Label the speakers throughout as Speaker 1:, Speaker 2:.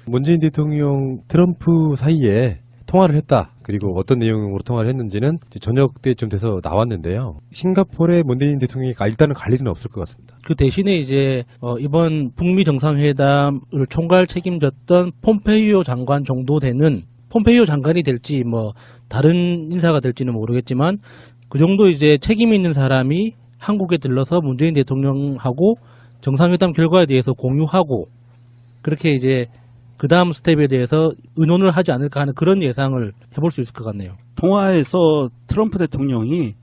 Speaker 1: 문재인 대통령 트럼프 사이에 통화를 했다. 그리고 어떤 내용으로 통화를 했는지는 저녁 때쯤 돼서 나왔는데요. 싱가포르의 문재인 대통령이 일단은 갈 일은 없을 것 같습니다.
Speaker 2: 그 대신에 이제 이번 북미 정상회담을 총괄 책임졌던 폼페이오 장관 정도 되는, 폼페이오 장관이 될지 뭐 다른 인사가 될지는 모르겠지만 그 정도 이제 책임 있는 사람이 한국에 들러서 문재인 대통령하고 정상회담 결과에 대해서 공유하고, 그렇게 이제 그 다음 스텝에 대해서 의논을 하지 않을까 하는 그런 예상을 해볼 수 있을 것 같네요.
Speaker 3: 통화에서 트럼프 대통령이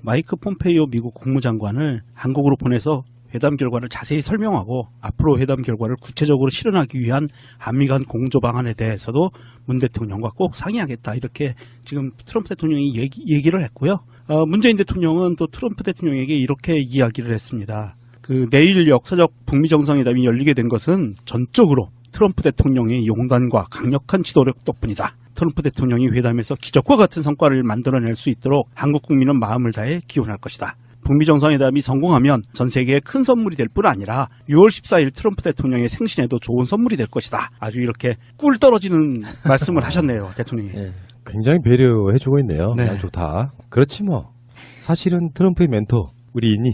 Speaker 3: 마이크 폼페이오 미국 국무장관을 한국으로 보내서 회담 결과를 자세히 설명하고 앞으로 회담 결과를 구체적으로 실현하기 위한 한미 간 공조 방안에 대해서도 문 대통령과 꼭 상의하겠다, 이렇게 지금 트럼프 대통령이 얘기를 했고요. 문재인 대통령은 또 트럼프 대통령에게 이렇게 이야기를 했습니다. 그 내일 역사적 북미 정상회담이 열리게 된 것은 전적으로 트럼프 대통령의 용단과 강력한 지도력 덕분이다. 트럼프 대통령이 회담에서 기적과 같은 성과를 만들어낼 수 있도록 한국 국민은 마음을 다해 기원할 것이다. 북미 정상회담이 성공하면 전 세계에 큰 선물이 될 뿐 아니라 6월 14일 트럼프 대통령의 생신에도 좋은 선물이 될 것이다. 아주 이렇게 꿀 떨어지는 말씀을 하셨네요, 대통령이.
Speaker 1: 네. 굉장히 배려해주고 있네요.
Speaker 3: 네.
Speaker 1: 양쪽 다. 그렇지 뭐. 사실은 트럼프의 멘토 우리 있니?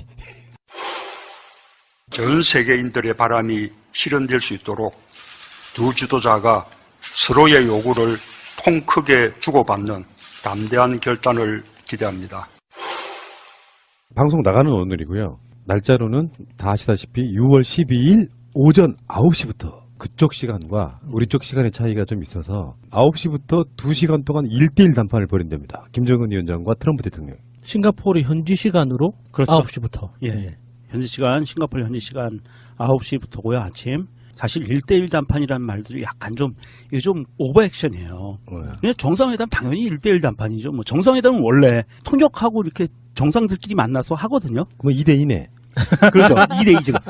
Speaker 4: 전 세계인들의 바람이 실현될 수 있도록 두 지도자가 서로의 요구를 통 크게 주고받는 담대한 결단을 기대합니다.
Speaker 1: 방송 나가는 오늘이고요. 날짜로는 다 아시다시피 6월 12일 오전 9시부터 그쪽 시간과 우리 쪽 시간의 차이가 좀 있어서 9시부터 2시간 동안 1대1 談판을 벌인답니다. 김정은 위원장과 트럼프 대통령.
Speaker 2: 싱가포르 현지 시간으로
Speaker 3: 그렇죠.
Speaker 2: 9시부터.
Speaker 3: 예. 현지 시간, 싱가포르 현지 시간 9시부터고요, 아침. 사실 1대1 談판이라는 말들이 약간 이게 좀 오버액션이에요. 그냥 정상회담 당연히 1대1 談판이죠. 뭐 정상회담은 원래 통역하고 이렇게 정상들끼리 만나서 하거든요.
Speaker 1: 그럼 2대2네.
Speaker 3: 그렇죠. 2대2 지금.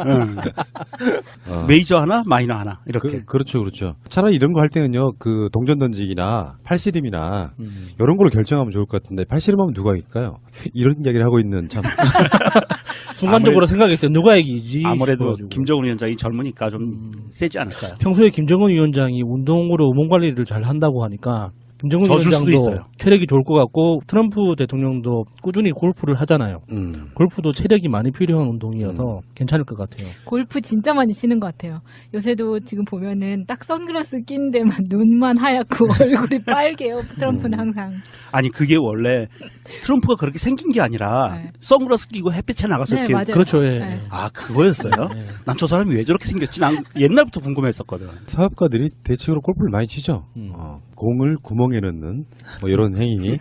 Speaker 3: 메이저 하나, 마이너 하나, 이렇게.
Speaker 1: 그렇죠. 차라리 이런 거 할 때는요, 그 동전 던지기나 팔씨름이나 이런 걸로 결정하면 좋을 것 같은데, 팔씨름하면 누가 이길까요? 이런 이야기를 하고 있는 참.
Speaker 2: 순간적으로 생각했어요. 누가 이기지?
Speaker 3: 아무래도
Speaker 2: 싶어가지고.
Speaker 3: 김정은 위원장이 젊으니까 좀 세지 않을까요?
Speaker 2: 평소에 김정은 위원장이 운동으로 몸 관리를 잘 한다고 하니까 김정은
Speaker 3: 져줄 수도
Speaker 2: 위원장도
Speaker 3: 있어요.
Speaker 2: 체력이 좋을 것 같고, 트럼프 대통령도 꾸준히 골프를 하잖아요. 골프도 체력이 많이 필요한 운동이어서 괜찮을 것 같아요.
Speaker 5: 골프 진짜 많이 치는 것 같아요. 요새도 지금 보면은 딱 선글라스 낀 데만 눈만 하얗고 얼굴이 빨개요. 트럼프는 항상.
Speaker 3: 아니, 그게 원래 트럼프가 그렇게 생긴 게 아니라
Speaker 5: 네.
Speaker 3: 선글라스 끼고 햇빛에 나가서
Speaker 5: 네,
Speaker 3: 이렇게.
Speaker 5: 맞아요.
Speaker 2: 그렇죠. 예.
Speaker 5: 네.
Speaker 3: 아, 그거였어요? 난 저 사람이 왜 저렇게 생겼지? 난 옛날부터 궁금했었거든.
Speaker 1: 사업가들이 대체로 골프를 많이 치죠. 공을 구멍에 넣는 뭐 이런 행위.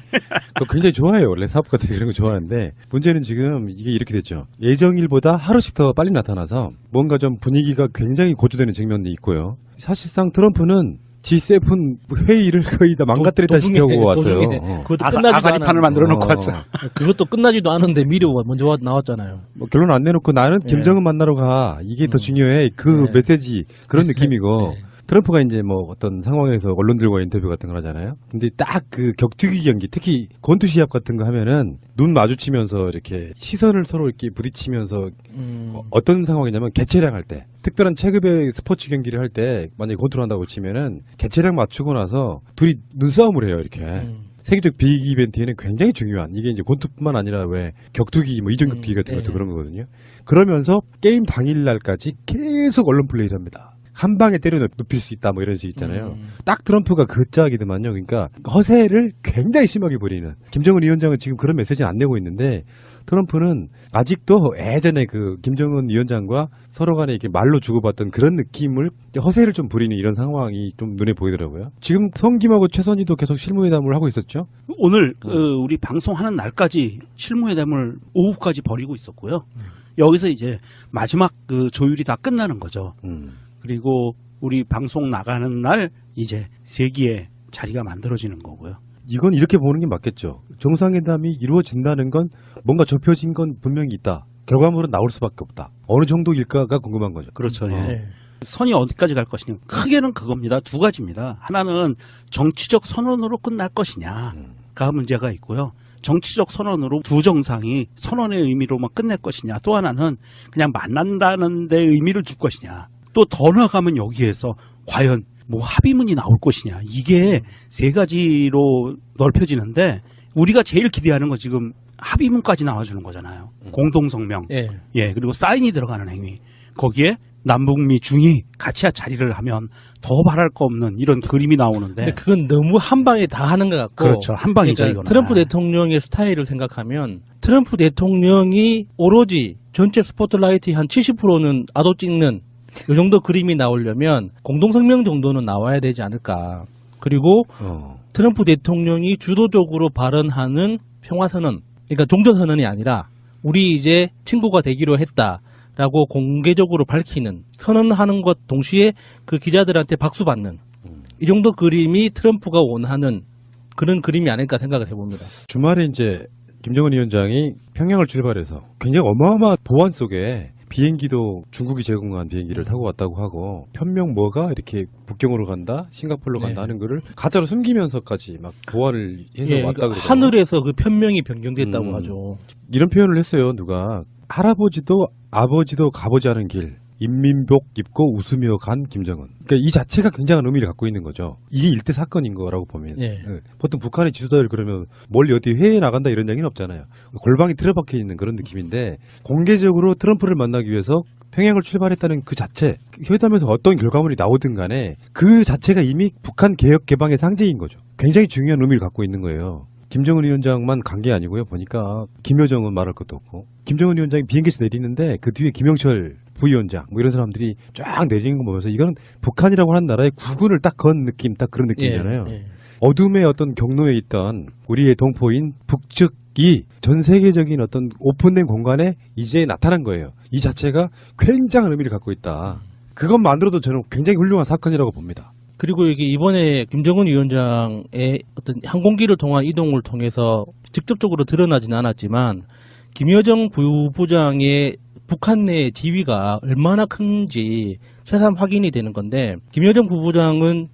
Speaker 1: 그거 굉장히 좋아해요. 원래 사업가들이 이런 거 좋아하는데, 문제는 지금 이게 이렇게 됐죠. 예정일보다 하루씩 더 빨리 나타나서 뭔가 좀 분위기가 굉장히 고조되는 측면도 있고요. 사실상 트럼프는 G7 회의를 거의 다 망가뜨렸다시피 하고 왔어요.
Speaker 2: 그것도 끝나지도
Speaker 3: 아사리판을 만들어 놓고 왔죠.
Speaker 2: 그것도 끝나지도 않은데 미리 먼저 나왔잖아요.
Speaker 1: 뭐 결론 안 내놓고 나는 김정은 만나러 가. 이게 더 중요해. 그 메시지. 그런 느낌이고. 트럼프가 이제 뭐 어떤 상황에서 언론들과 인터뷰 같은 걸 하잖아요. 근데 딱 그 격투기 경기, 특히 권투 시합 같은 거 하면은 눈 마주치면서 이렇게 시선을 서로 이렇게 부딪히면서 어떤 상황이냐면 개체량 할 때, 특별한 체급의 스포츠 경기를 할 때 만약에 권투를 한다고 치면은 개체량 맞추고 나서 둘이 눈싸움을 해요, 이렇게. 세계적 빅 이벤트에는 굉장히 중요한, 이게 이제 권투뿐만 아니라 왜 격투기, 뭐 이전 격투기 같은 것도 그런 거거든요. 그러면서 게임 당일날까지 계속 언론 플레이를 합니다. 한 방에 때려 눕힐 수 있다, 뭐 이런 식 있잖아요. 딱 트럼프가 그 짝이더만요. 그러니까 허세를 굉장히 심하게 부리는. 김정은 위원장은 지금 그런 메시지는 안 내고 있는데, 트럼프는 아직도 예전에 그 김정은 위원장과 서로 간에 이렇게 말로 주고받던 그런 느낌을, 허세를 좀 부리는 이런 상황이 좀 눈에 보이더라고요. 지금 성김하고 최선희도 계속 실무회담을 하고 있었죠.
Speaker 3: 오늘 우리 방송하는 날까지 실무회담을 오후까지 벌이고 있었고요. 여기서 이제 마지막 그 조율이 다 끝나는 거죠. 그리고 우리 방송 나가는 날 이제 세기의 자리가 만들어지는 거고요.
Speaker 1: 이건 이렇게 보는 게 맞겠죠. 정상회담이 이루어진다는 건 뭔가 좁혀진 건 분명히 있다. 결과물은 나올 수밖에 없다. 어느 정도일까가 궁금한 거죠.
Speaker 3: 그렇죠. 예. 선이 어디까지 갈 것이냐. 크게는 그겁니다. 두 가지입니다. 하나는 정치적 선언으로 끝날 것이냐가 문제가 있고요. 정치적 선언으로 두 정상이 선언의 의미로만 끝낼 것이냐. 또 하나는 그냥 만난다는 데 의미를 둘 것이냐. 또 더 나가면 여기에서 과연 뭐 합의문이 나올 것이냐. 이게 세 가지로 넓혀지는데 우리가 제일 기대하는 건 지금 합의문까지 나와주는 거잖아요. 공동성명.
Speaker 2: 예.
Speaker 3: 예, 그리고 사인이 들어가는 행위. 거기에 남북미 중이 같이 자리를 하면 더 바랄 거 없는 이런 그림이 나오는데.
Speaker 2: 근데 그건 너무 한 방에 다 하는 것 같고.
Speaker 3: 그렇죠. 한 방이죠,
Speaker 2: 그러니까
Speaker 3: 이거는.
Speaker 2: 트럼프 대통령의 스타일을 생각하면 트럼프 대통령이 오로지 전체 스포트라이트의 한 70%는 아도 찍는 이 정도 그림이 나오려면 공동성명 정도는 나와야 되지 않을까. 그리고 트럼프 대통령이 주도적으로 발언하는 평화선언, 그러니까 종전선언이 아니라 우리 이제 친구가 되기로 했다라고 공개적으로 밝히는, 선언하는 것 동시에 그 기자들한테 박수 받는 이 정도 그림이 트럼프가 원하는 그런 그림이 아닐까 생각을 해봅니다.
Speaker 1: 주말에 이제 김정은 위원장이 평양을 출발해서 굉장히 어마어마한 보안 속에 비행기도 중국이 제공한 비행기를 타고 왔다고 하고 편명 뭐가 이렇게 북경으로 간다, 싱가포르로 간다
Speaker 2: 네.
Speaker 1: 하는 거를 가짜로 숨기면서까지 막 보안을 해서
Speaker 2: 예,
Speaker 1: 왔다
Speaker 2: 그러니까
Speaker 1: 그러더라고요.
Speaker 2: 하늘에서 그 편명이 변경됐다고 하죠.
Speaker 1: 이런 표현을 했어요. 누가 할아버지도 아버지도 가보지 않은 길, 인민복 입고 웃으며 간 김정은. 그러니까 이 자체가 굉장한 의미를 갖고 있는 거죠. 이게 일대 사건인 거라고 보면.
Speaker 2: 예.
Speaker 1: 예. 보통 북한의 지도자들 그러면 멀리 어디 회의에 나간다 이런 얘기는 없잖아요. 골방이 틀어박혀 있는 그런 느낌인데 공개적으로 트럼프를 만나기 위해서 평양을 출발했다는 그 자체, 회담에서 어떤 결과물이 나오든 간에 그 자체가 이미 북한 개혁 개방의 상징인 거죠. 굉장히 중요한 의미를 갖고 있는 거예요. 김정은 위원장만 간 게 아니고요. 보니까 김여정은 말할 것도 없고 김정은 위원장이 비행기에서 내리는데 그 뒤에 김영철 부위원장 뭐 이런 사람들이 쫙 내리는 거 보면서 이거는 북한이라고 하는 나라의 국군을 딱 건 느낌, 딱 그런 느낌이잖아요.
Speaker 2: 예.
Speaker 1: 어둠의 어떤 경로에 있던 우리의 동포인 북측이 전 세계적인 어떤 오픈된 공간에 이제 나타난 거예요. 이 자체가 굉장한 의미를 갖고 있다. 그것만으로도 저는 굉장히 훌륭한 사건이라고 봅니다.
Speaker 2: 그리고 이게 이번에 김정은 위원장의 어떤 항공기를 통한 이동을 통해서 직접적으로 드러나지는 않았지만 김여정 부부장의 북한 내 지위가 얼마나 큰지 새삼 확인이 되는 건데 김여정 부부장은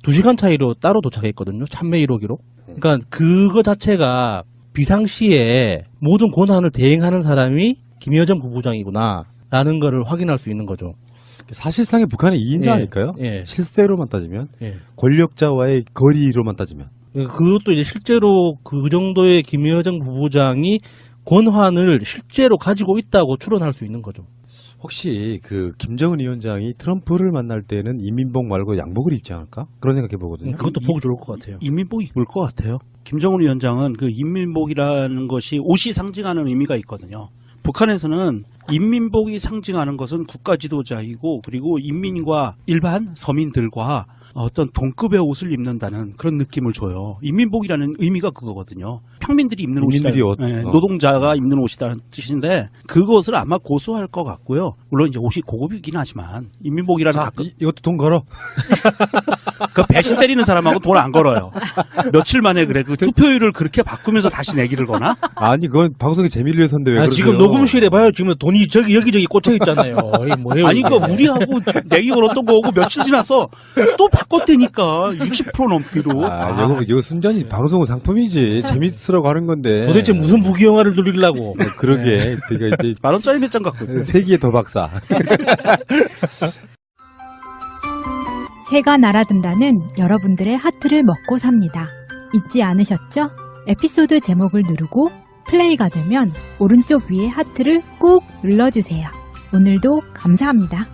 Speaker 2: 2시간 차이로 따로 도착했거든요. 참매 1호기로. 그러니까 그거 자체가 비상시에 모든 권한을 대행하는 사람이 김여정 부부장이구나 라는 거를 확인할 수 있는 거죠.
Speaker 1: 사실상의 북한의 2인자
Speaker 2: 예,
Speaker 1: 아닐까요?
Speaker 2: 예.
Speaker 1: 실세로만 따지면
Speaker 2: 예.
Speaker 1: 권력자와의 거리로만 따지면
Speaker 2: 그것도 이제 실제로 그 정도의 김여정 부부장이 권한을 실제로 가지고 있다고 추론할 수 있는 거죠.
Speaker 1: 혹시 그 김정은 위원장이 트럼프를 만날 때는 인민복 말고 양복을 입지 않을까? 그런 생각해 보거든요.
Speaker 2: 그것도 보기 좋을 것 같아요.
Speaker 3: 인민복 입을 것 같아요. 김정은 위원장은 그 인민복이라는 것이 옷이 상징하는 의미가 있거든요. 북한에서는 인민복이 상징하는 것은 국가 지도자이고 그리고 인민과 일반 서민들과 어떤 동급의 옷을 입는다는 그런 느낌을 줘요. 인민복이라는 의미가 그거거든요. 평민들이 입는
Speaker 1: 인민들이
Speaker 3: 옷이다. 노동자가 입는 옷이라는 뜻인데 그것을 아마 고수할 것 같고요. 물론 이제 옷이 고급이긴 하지만 인민복이라는
Speaker 1: 자, 이것도 돈 걸어.
Speaker 3: 그 배신 때리는 사람하고 돈 안 걸어요. 며칠 만에 그래. 그 투표율을 그렇게 바꾸면서 다시 내기를 거나?
Speaker 1: 아니 그건 방송의 재미를 위해서인데 왜 그러세요?
Speaker 2: 지금 녹음실에 봐요. 지금 돈이 저기 여기저기 꽂혀 있잖아요. 이게 뭐예요?
Speaker 3: 아니,
Speaker 2: 이게.
Speaker 3: 그러니까 우리하고 내기 걸었던 거고 며칠 지나서 또 바꿨다니까. 60% 넘기로.
Speaker 1: 이거 순전히 방송은 상품이지. 재밌으라고 하는 건데.
Speaker 2: 도대체 무슨 부귀영화를 누리려고?
Speaker 1: 그러게. 그러니까 이제
Speaker 3: 10,000원짜리 몇 장 갖고 있고.
Speaker 1: 세기의 도박사.
Speaker 5: 새가 날아든다는 여러분들의 하트를 먹고 삽니다. 잊지 않으셨죠? 에피소드 제목을 누르고 플레이가 되면 오른쪽 위에 하트를 꼭 눌러주세요. 오늘도 감사합니다.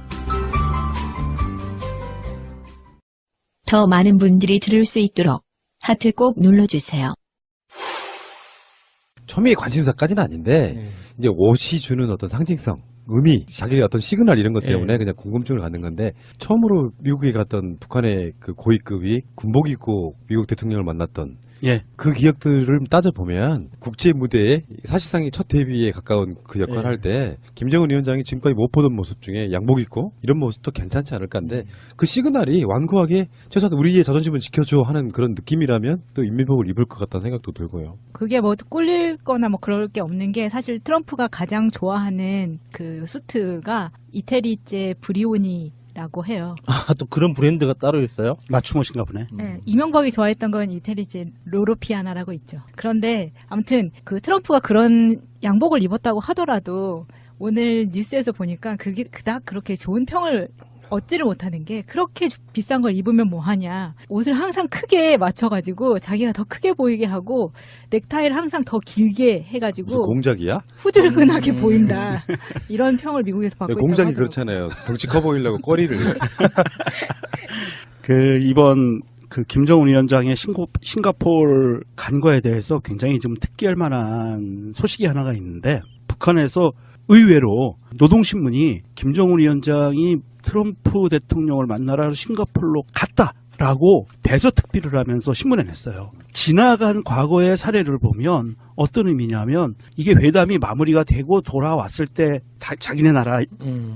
Speaker 6: 더 많은 분들이 들을 수 있도록 하트 꼭 눌러주세요.
Speaker 1: 처음에 관심사까지는 아닌데 이제 옷이 주는 어떤 상징성, 의미, 자기의 어떤 시그널 이런 것 때문에 그냥 궁금증을 갖는 건데 처음으로 미국에 갔던 북한의 그 고위급이 군복 입고 미국 대통령을 만났던
Speaker 3: 예.
Speaker 1: 그 기억들을 따져보면 국제 무대에 사실상의 첫 데뷔에 가까운 그 역할을 할 때 김정은 위원장이 지금까지 못 보던 모습 중에 양복 입고 이런 모습도 괜찮지 않을까 한데 그 시그널이 완고하게 최소한 우리의 자존심을 지켜줘 하는 그런 느낌이라면 또 인민복을 입을 것 같다는 생각도 들고요.
Speaker 5: 그게 뭐 꿀릴 거나 뭐 그럴 게 없는 게 사실 트럼프가 가장 좋아하는 그 수트가 이태리제 브리오니라고 해요.
Speaker 2: 아, 또 그런 브랜드가 따로 있어요?
Speaker 3: 맞춤 옷인가 보네.
Speaker 5: 네, 이명박이 좋아했던 건 이태리제 로로피아나라고 있죠. 그런데 아무튼 그 트럼프가 그런 양복을 입었다고 하더라도 오늘 뉴스에서 보니까 그게 그닥 그렇게 좋은 평을 얻지를 못하는 게 그렇게 비싼 걸 입으면 뭐하냐. 옷을 항상 크게 맞춰가지고 자기가 더 크게 보이게 하고 넥타이를 항상 더 길게
Speaker 1: 무슨
Speaker 5: 해가지고
Speaker 1: 공작이야?
Speaker 5: 후줄근하게 보인다. 이런 평을 미국에서 받고 있다고
Speaker 1: 공작이
Speaker 5: 하더라고요.
Speaker 1: 그렇잖아요. 덩치 커 보이려고 꼬리를 이렇게.
Speaker 3: 이번 김정은 위원장의 싱가포르 간 거에 대해서 굉장히 좀 특기할 만한 소식이 하나가 있는데, 북한에서 의외로 노동신문이 김정은 위원장이 트럼프 대통령을 만나러 싱가포르로 갔다라고 대서특비를 하면서 신문에 냈어요. 지나간 과거의 사례를 보면 어떤 의미냐면, 이게 회담이 마무리가 되고 돌아왔을 때 자기네 나라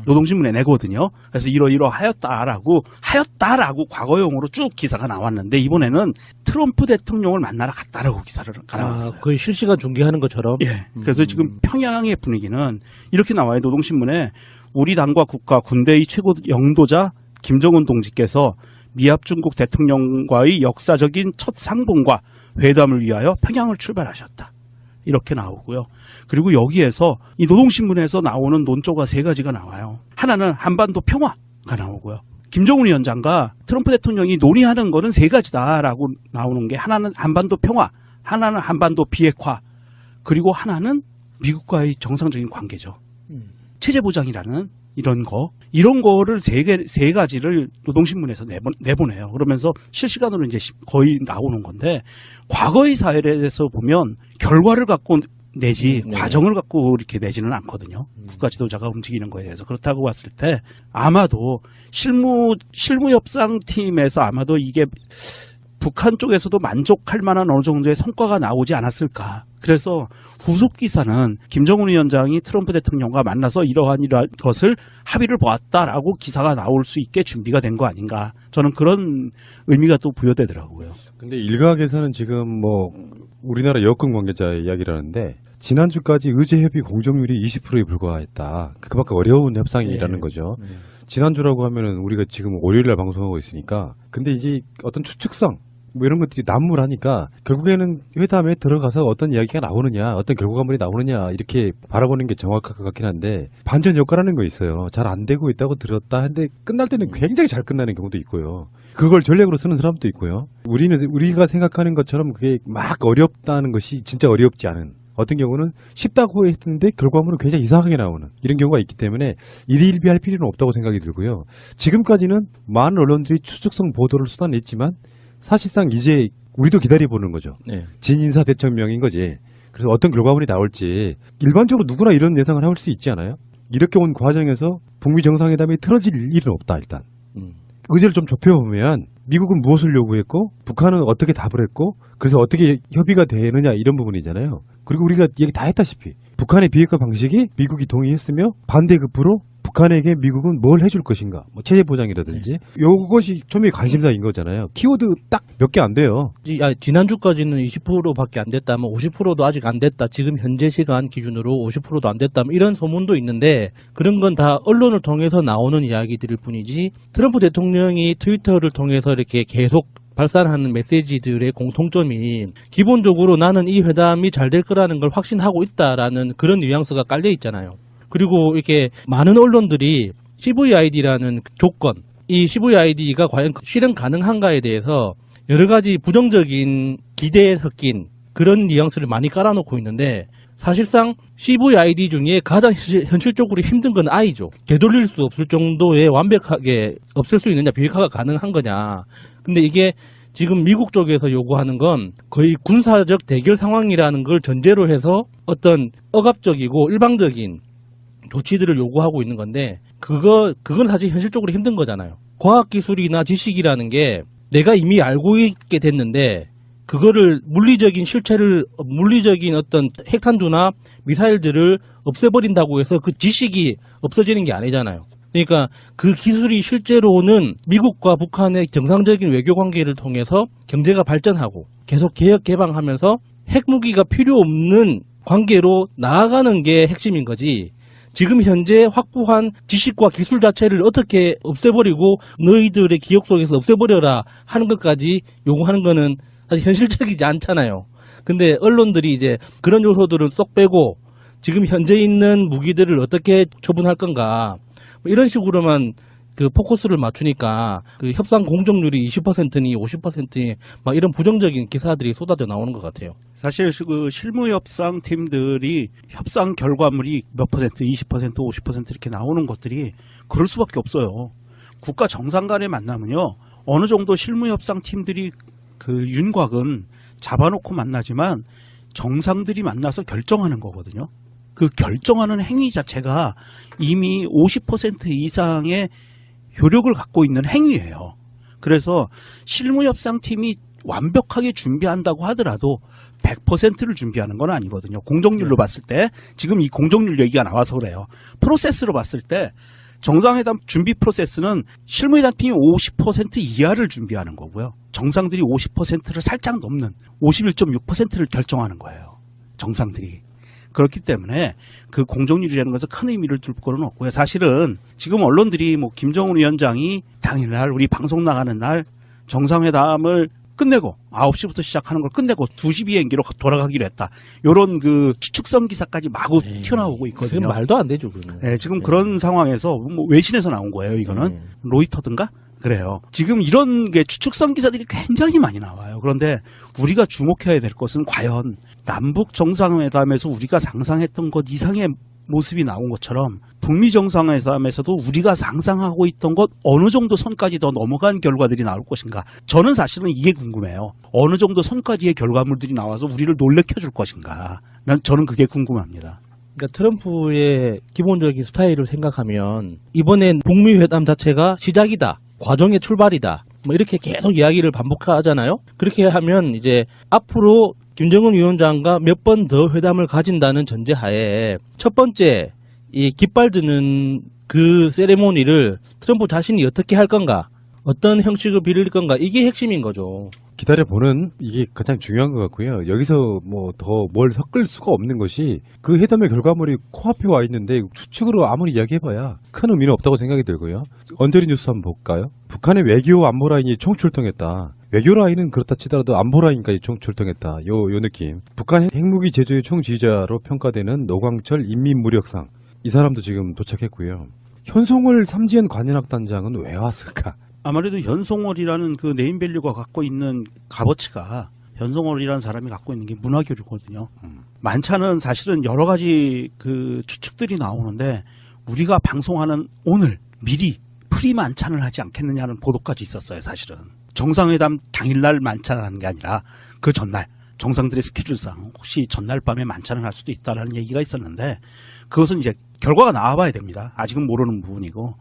Speaker 3: 노동신문에 내거든요. 그래서 하였다라고 과거용으로 쭉 기사가 나왔는데, 이번에는 트럼프 대통령을 만나러 갔다라고 기사를 나왔어요.
Speaker 2: 거의 실시간 중계하는 것처럼.
Speaker 3: 예. 그래서 지금 평양의 분위기는 이렇게 나와요. 노동신문에 우리 당과 국가 군대의 최고 영도자 김정은 동지께서 미합 중국 대통령과의 역사적인 첫 상봉과 회담을 위하여 평양을 출발하셨다. 이렇게 나오고요. 그리고 여기에서 이 노동신문에서 나오는 논조가 3가지가 나와요. 하나는 한반도 평화가 나오고요. 김정은 위원장과 트럼프 대통령이 논의하는 거는 3가지다라고 나오는 게, 하나는 한반도 평화, 하나는 한반도 비핵화, 그리고 하나는 미국과의 정상적인 관계죠. 체제 보장이라는 이런 거를 3가지를 노동신문에서 내보내요. 그러면서 실시간으로 이제 거의 나오는 건데, 과거의 사례에서 보면 결과를 갖고 내지 과정을 갖고 이렇게 내지는 않거든요. 국가 지도자가 움직이는 거에 대해서. 그렇다고 봤을 때 아마도 실무협상팀에서 아마도 이게 북한 쪽에서도 만족할 만한 어느 정도의 성과가 나오지 않았을까. 그래서 후속 기사는 김정은 위원장이 트럼프 대통령과 만나서 이러한 것을 합의를 보았다라고 기사가 나올 수 있게 준비가 된 거 아닌가. 저는 그런 의미가 또 부여되더라고요.
Speaker 1: 근데 일각에서는 지금 뭐 우리나라 여권 관계자의 이야기라는데, 지난주까지 의제협의 공정률이 20%에 불과했다. 그밖에 어려운 협상이라는 거죠. 지난주라고 하면은 우리가 지금 월요일날 방송하고 있으니까, 근데 이제 어떤 추측성 뭐 이런 것들이 난무하니까 결국에는 회담에 들어가서 어떤 이야기가 나오느냐, 어떤 결과물이 나오느냐, 이렇게 바라보는 게 정확할 것 같긴 한데, 반전 효과라는 거 있어요. 잘 안 되고 있다고 들었다 했는데 끝날 때는 굉장히 잘 끝나는 경우도 있고요. 그걸 전략으로 쓰는 사람도 있고요. 우리가 생각하는 것처럼 그게 막 어렵다는 것이 진짜 어렵지 않은, 어떤 경우는 쉽다고 했는데 결과물은 굉장히 이상하게 나오는 이런 경우가 있기 때문에 일희일비할 필요는 없다고 생각이 들고요. 지금까지는 많은 언론들이 추측성 보도를 쏟아냈지만 사실상 이제 우리도 기다려보는 거죠.
Speaker 2: 네.
Speaker 1: 진인사 대천명인 거지. 그래서 어떤 결과물이 나올지 일반적으로 누구나 이런 예상을 할 수 있지 않아요? 이렇게 온 과정에서 북미 정상회담이 틀어질 일은 없다. 일단 의제를 좀 좁혀보면 미국은 무엇을 요구했고 북한은 어떻게 답을 했고, 그래서 어떻게 협의가 되느냐, 이런 부분이잖아요. 그리고 우리가 얘기 다 했다시피 북한의 비핵화 방식이 미국이 동의했으며 반대급부로 북한에게 미국은 뭘 해줄 것인가, 뭐 체제 보장이라든지, 이것이 처음에 관심사인 거잖아요. 키워드 딱 몇 개 안 돼요.
Speaker 2: 지난주까지는 20%밖에 안 됐다면 50%도 아직 안 됐다. 지금 현재 시간 기준으로 50%도 안 됐다면 이런 소문도 있는데, 그런 건 다 언론을 통해서 나오는 이야기들일 뿐이지, 트럼프 대통령이 트위터를 통해서 이렇게 계속 발산하는 메시지들의 공통점이, 기본적으로 나는 이 회담이 잘 될 거라는 걸 확신하고 있다라는 그런 뉘앙스가 깔려 있잖아요. 그리고 이렇게 많은 언론들이 CVID라는 조건, 이 CVID가 과연 실현 가능한가에 대해서 여러 가지 부정적인 기대에 섞인 그런 뉘앙스를 많이 깔아놓고 있는데, 사실상 CVID 중에 가장 현실적으로 힘든 건 I죠. 되돌릴 수 없을 정도의 완벽하게 없앨 수 있느냐, 비핵화가 가능한 거냐. 근데 이게 지금 미국 쪽에서 요구하는 건 거의 군사적 대결 상황이라는 걸 전제로 해서 어떤 억압적이고 일방적인 조치들을 요구하고 있는 건데, 그건 사실 현실적으로 힘든 거잖아요. 과학기술이나 지식이라는 게 내가 이미 알고 있게 됐는데, 그거를 물리적인 어떤 핵탄두나 미사일들을 없애버린다고 해서 그 지식이 없어지는 게 아니잖아요. 그러니까 그 기술이 실제로는 미국과 북한의 정상적인 외교 관계를 통해서 경제가 발전하고 계속 개혁 개방하면서 핵무기가 필요 없는 관계로 나아가는 게 핵심인 거지, 지금 현재 확보한 지식과 기술 자체를 어떻게 없애버리고 너희들의 기억 속에서 없애버려라 하는 것까지 요구하는 거는 사실 현실적이지 않잖아요. 근데 언론들이 이제 그런 요소들을 쏙 빼고 지금 현재 있는 무기들을 어떻게 처분할 건가, 뭐 이런 식으로만 그 포커스를 맞추니까 그 협상 공정률이 20%니 50%니 막 이런 부정적인 기사들이 쏟아져 나오는 것 같아요.
Speaker 3: 사실 그 실무 협상 팀들이 협상 결과물이 몇 퍼센트, 20%, 50% 이렇게 나오는 것들이 그럴 수밖에 없어요. 국가 정상 간의 만남은요, 어느 정도 실무 협상 팀들이 그 윤곽은 잡아놓고 만나지만 정상들이 만나서 결정하는 거거든요. 그 결정하는 행위 자체가 이미 50% 이상의 효력을 갖고 있는 행위예요. 그래서 실무협상팀이 완벽하게 준비한다고 하더라도 100%를 준비하는 건 아니거든요. 공정률로 봤을 때, 지금 이 공정률 얘기가 나와서 그래요. 프로세스로 봤을 때 정상회담 준비 프로세스는 실무회담 팀이 50% 이하를 준비하는 거고요. 정상들이 50%를 살짝 넘는 51.6%를 결정하는 거예요. 정상들이. 그렇기 때문에 그 공정률이라는 것은 큰 의미를 둘 거는 없고요. 사실은 지금 언론들이 뭐 김정은 위원장이 당일날 우리 방송 나가는 날 정상회담을 끝내고 9시부터 시작하는 걸 끝내고 2시 비행기로 돌아가기로 했다. 이런 그 추측성 기사까지 마구 튀어나오고 있거든요.
Speaker 2: 그건 말도 안 되죠. 그건.
Speaker 3: 네, 지금 그런 상황에서 뭐 외신에서 나온 거예요. 이거는 로이터든가 그래요. 지금 이런 게 추측성 기사들이 굉장히 많이 나와요. 그런데 우리가 주목해야 될 것은 과연 남북 정상회담에서 우리가 상상했던 것 이상의 모습이 나온 것처럼 북미 정상회담에서도 우리가 상상하고 있던 것 어느 정도 선까지 더 넘어간 결과들이 나올 것인가. 저는 사실은 이게 궁금해요. 어느 정도 선까지의 결과물들이 나와서 우리를 놀래켜줄 것인가. 저는 그게 궁금합니다.
Speaker 2: 그러니까 트럼프의 기본적인 스타일을 생각하면 이번엔 북미 회담 자체가 시작이다. 과정의 출발이다. 뭐 이렇게 계속 이야기를 반복하잖아요. 그렇게 하면 이제 앞으로 김정은 위원장과 몇 번 더 회담을 가진다는 전제하에 첫 번째 이 깃발 드는 그 세레모니를 트럼프 자신이 어떻게 할 건가, 어떤 형식을 빌릴 건가, 이게 핵심인 거죠.
Speaker 1: 기다려보는 이게 가장 중요한 것 같고요. 여기서 뭐 더 뭘 섞을 수가 없는 것이 그 회담의 결과물이 코앞에 와 있는데 추측으로 아무리 이야기해봐야 큰 의미는 없다고 생각이 들고요. 언저리 뉴스 한번 볼까요? 북한의 외교 안보 라인이 총출동했다. 외교 라인은 그렇다 치더라도 안보 라인까지 총출동했다. 요 느낌. 북한 핵무기 제조의 총지휘자로 평가되는 노광철 인민무력상. 이 사람도 지금 도착했고요. 현송월 삼지연 관현악단장은 왜 왔을까?
Speaker 3: 아무래도 현송월이라는 그 네임밸류가 갖고 있는 값어치가 현송월이라는 사람이 갖고 있는 게 문화교류거든요. 만찬은 사실은 여러 가지 그 추측들이 나오는데 우리가 방송하는 오늘 미리 프리 만찬을 하지 않겠느냐는 보도까지 있었어요. 사실은 정상회담 당일날 만찬을 하는 게 아니라 그 전날 정상들의 스케줄상 혹시 전날 밤에 만찬을 할 수도 있다라는 얘기가 있었는데 그것은 이제 결과가 나와봐야 됩니다. 아직은 모르는 부분이고.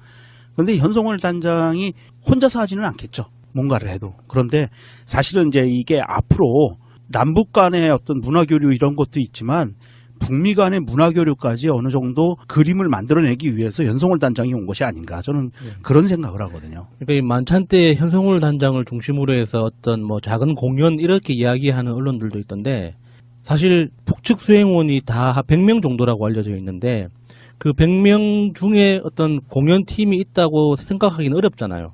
Speaker 3: 그런데 현송월 단장이 혼자서 하지는 않겠죠. 뭔가를 해도. 그런데 사실은 이제 이게 앞으로 남북 간의 어떤 문화교류 이런 것도 있지만 북미 간의 문화교류까지 어느 정도 그림을 만들어내기 위해서 현송월 단장이 온 것이 아닌가. 저는 그런 생각을 하거든요.
Speaker 2: 그러니까 이 만찬 때 현송월 단장을 중심으로 해서 어떤 뭐 작은 공연 이렇게 이야기하는 언론들도 있던데 사실 북측 수행원이 다 100명 정도라고 알려져 있는데 그 100명 중에 어떤 공연팀이 있다고 생각하기는 어렵잖아요.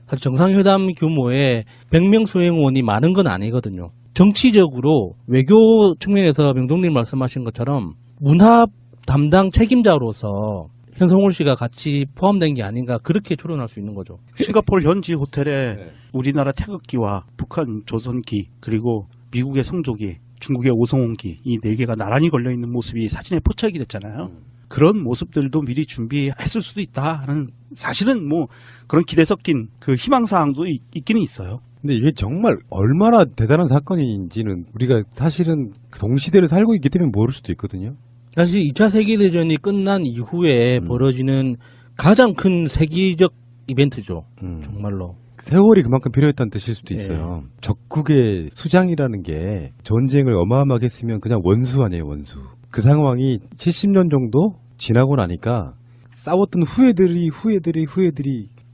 Speaker 2: 사실 정상회담 규모의 100명 수행원이 많은 건 아니거든요. 정치적으로 외교 측면에서 명동님 말씀하신 것처럼 문화 담당 책임자로서 현송월 씨가 같이 포함된 게 아닌가 그렇게 추론할 수 있는 거죠.
Speaker 3: 싱가포르 현지 호텔에 우리나라 태극기와 북한 조선기 그리고 미국의 성조기, 중국의 오성홍기 이 4개가 나란히 걸려있는 모습이 사진에 포착이 됐잖아요. 그런 모습들도 미리 준비했을 수도 있다 하는 사실은 뭐 그런 기대 섞인 그 희망사항도 있기는 있어요.
Speaker 1: 근데 이게 정말 얼마나 대단한 사건인지는 우리가 사실은 동시대를 살고 있기 때문에 모를 수도 있거든요.
Speaker 2: 사실 2차 세계대전이 끝난 이후에 벌어지는 가장 큰 세계적 이벤트죠. 정말로.
Speaker 1: 세월이 그만큼 필요했다는 뜻일 수도 있어요. 적국의 수장이라는 게 전쟁을 어마어마하게 했으면 그냥 원수 아니에요, 원수. 그 상황이 70년 정도 지나고 나니까 싸웠던 후예들이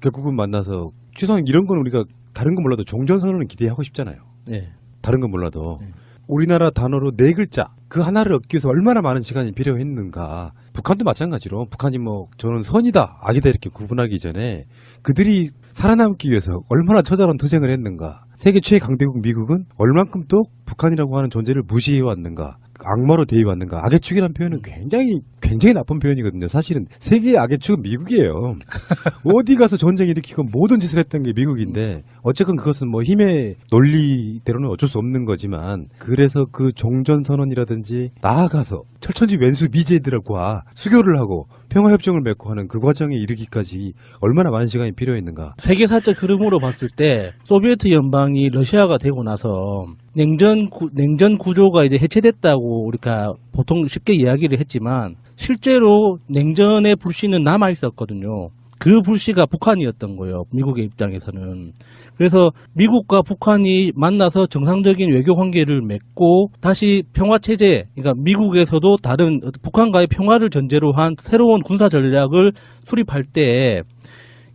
Speaker 1: 결국은 만나서 추상 이런 건 우리가 다른 건 몰라도 종전선언은 기대하고 싶잖아요.
Speaker 2: 네.
Speaker 1: 다른 건 몰라도. 우리나라 단어로 4글자 그 하나를 얻기 위해서 얼마나 많은 시간이 필요했는가. 북한도 마찬가지로 북한이 뭐 저는 선이다 악이다 이렇게 구분하기 전에 그들이 살아남기 위해서 얼마나 처절한 투쟁을 했는가. 세계 최강대국 미국은 얼만큼 또 북한이라고 하는 존재를 무시해왔는가. 악마로 대해왔는가. 악의 축이라는 표현은 굉장히 굉장히 나쁜 표현이거든요. 사실은 세계의 악의 축은 미국이에요. 어디 가서 전쟁 일으키고 모든 짓을 했던 게 미국인데 어쨌건 그것은 뭐 힘의 논리대로는 어쩔 수 없는 거지만 그래서 그 종전선언이라든지 나아가서 철천지 왼수 미제들과 수교를 하고 평화협정을 맺고 하는 그 과정에 이르기까지 얼마나 많은 시간이 필요했는가.
Speaker 2: 세계사적 흐름으로 봤을 때 소비에트 연방이 러시아가 되고 나서 냉전 구조가 이제 해체됐다고 우리가 보통 쉽게 이야기를 했지만 실제로 냉전의 불씨는 남아 있었거든요. 그 불씨가 북한이었던 거예요. 미국의 입장에서는. 그래서 미국과 북한이 만나서 정상적인 외교 관계를 맺고 다시 평화체제, 그러니까 미국에서도 다른 북한과의 평화를 전제로 한 새로운 군사 전략을 수립할 때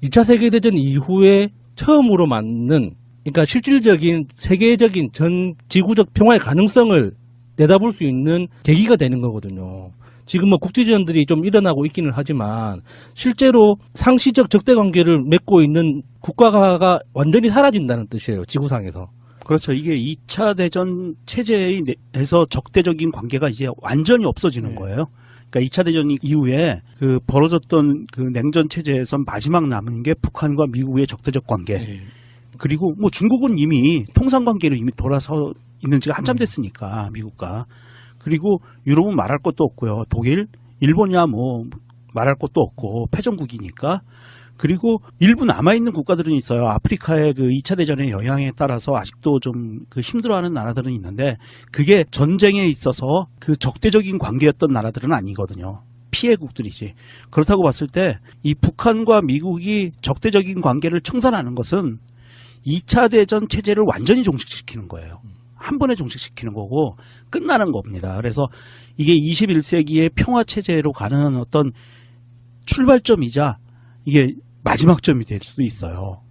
Speaker 2: 2차 세계대전 이후에 처음으로 맞는, 그러니까 실질적인 세계적인 전 지구적 평화의 가능성을 내다볼 수 있는 계기가 되는 거거든요. 지금 뭐 국제전들이 좀 일어나고 있기는 하지만 실제로 상시적 적대 관계를 맺고 있는 국가가 완전히 사라진다는 뜻이에요. 지구상에서.
Speaker 3: 그렇죠. 이게 2차 대전 체제에서 적대적인 관계가 이제 완전히 없어지는 거예요. 그러니까 2차 대전 이후에 그 벌어졌던 그 냉전 체제에서 마지막 남은 게 북한과 미국의 적대적 관계. 그리고 뭐 중국은 이미 통상 관계로 이미 돌아서 있는 지가 한참 됐으니까 미국과. 그리고 유럽은 말할 것도 없고요. 독일, 일본이야 뭐 말할 것도 없고 패전국이니까. 그리고 일부 남아있는 국가들은 있어요. 아프리카의 그 2차 대전의 영향에 따라서 아직도 좀 그 힘들어하는 나라들은 있는데 그게 전쟁에 있어서 그 적대적인 관계였던 나라들은 아니거든요. 피해국들이지. 그렇다고 봤을 때 이 북한과 미국이 적대적인 관계를 청산하는 것은 2차 대전 체제를 완전히 종식시키는 거예요. 한 번에 종식시키는 거고 끝나는 겁니다. 그래서 이게 21세기의 평화체제로 가는 어떤 출발점이자 이게 마지막 점이 될 수도 있어요.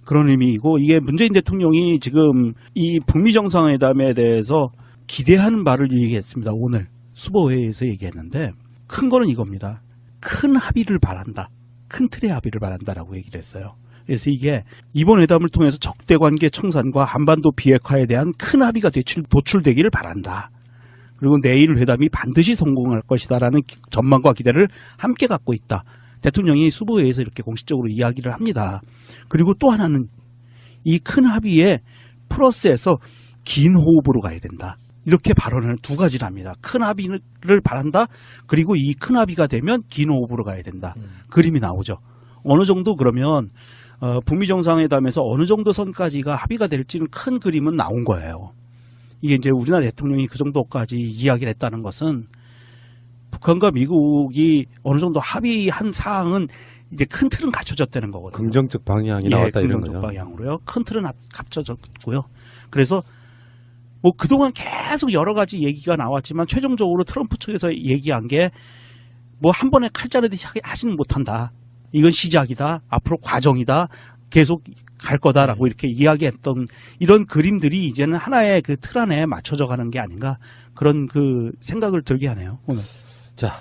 Speaker 3: 그런 의미이고 이게 문재인 대통령이 지금 이 북미 정상회담에 대해서 기대하는 바를 얘기했습니다. 오늘 수보회의에서 얘기했는데 큰 거는 이겁니다. 큰 합의를 바란다. 큰 틀의 합의를 바란다라고 얘기를 했어요. 그래서 이게 이번 회담을 통해서 적대관계 청산과 한반도 비핵화에 대한 큰 합의가 도출되기를 바란다. 그리고 내일 회담이 반드시 성공할 것이다라는 전망과 기대를 함께 갖고 있다. 대통령이 수보회에서 이렇게 공식적으로 이야기를 합니다. 그리고 또 하나는 이 큰 합의에 플러스해서 긴 호흡으로 가야 된다. 이렇게 발언을 두 가지를 합니다. 큰 합의를 바란다. 그리고 이 큰 합의가 되면 긴 호흡으로 가야 된다. 그림이 나오죠. 어느 정도 그러면 북미 정상회담에서 어느 정도 선까지가 합의가 될지는 큰 그림은 나온 거예요. 이게 이제 우리나라 대통령이 그 정도까지 이야기를 했다는 것은 북한과 미국이 어느 정도 합의한 사항은 이제 큰 틀은 갖춰졌다는 거거든요.
Speaker 1: 긍정적 방향이 나왔다 이런 거죠.
Speaker 3: 긍정적 방향으로요. 큰 틀은 갖춰졌고요. 그래서 뭐 그동안 계속 여러 가지 얘기가 나왔지만 최종적으로 트럼프 측에서 얘기한 게 뭐 한 번에 칼자르듯이 하지는 못한다. 이건 시작이다. 앞으로 과정이다. 계속 갈 거다라고 이렇게 이야기했던 이런 그림들이 이제는 하나의 그 틀 안에 맞춰져 가는 게 아닌가 그런 그 생각을 들게 하네요. 오늘.
Speaker 1: 자,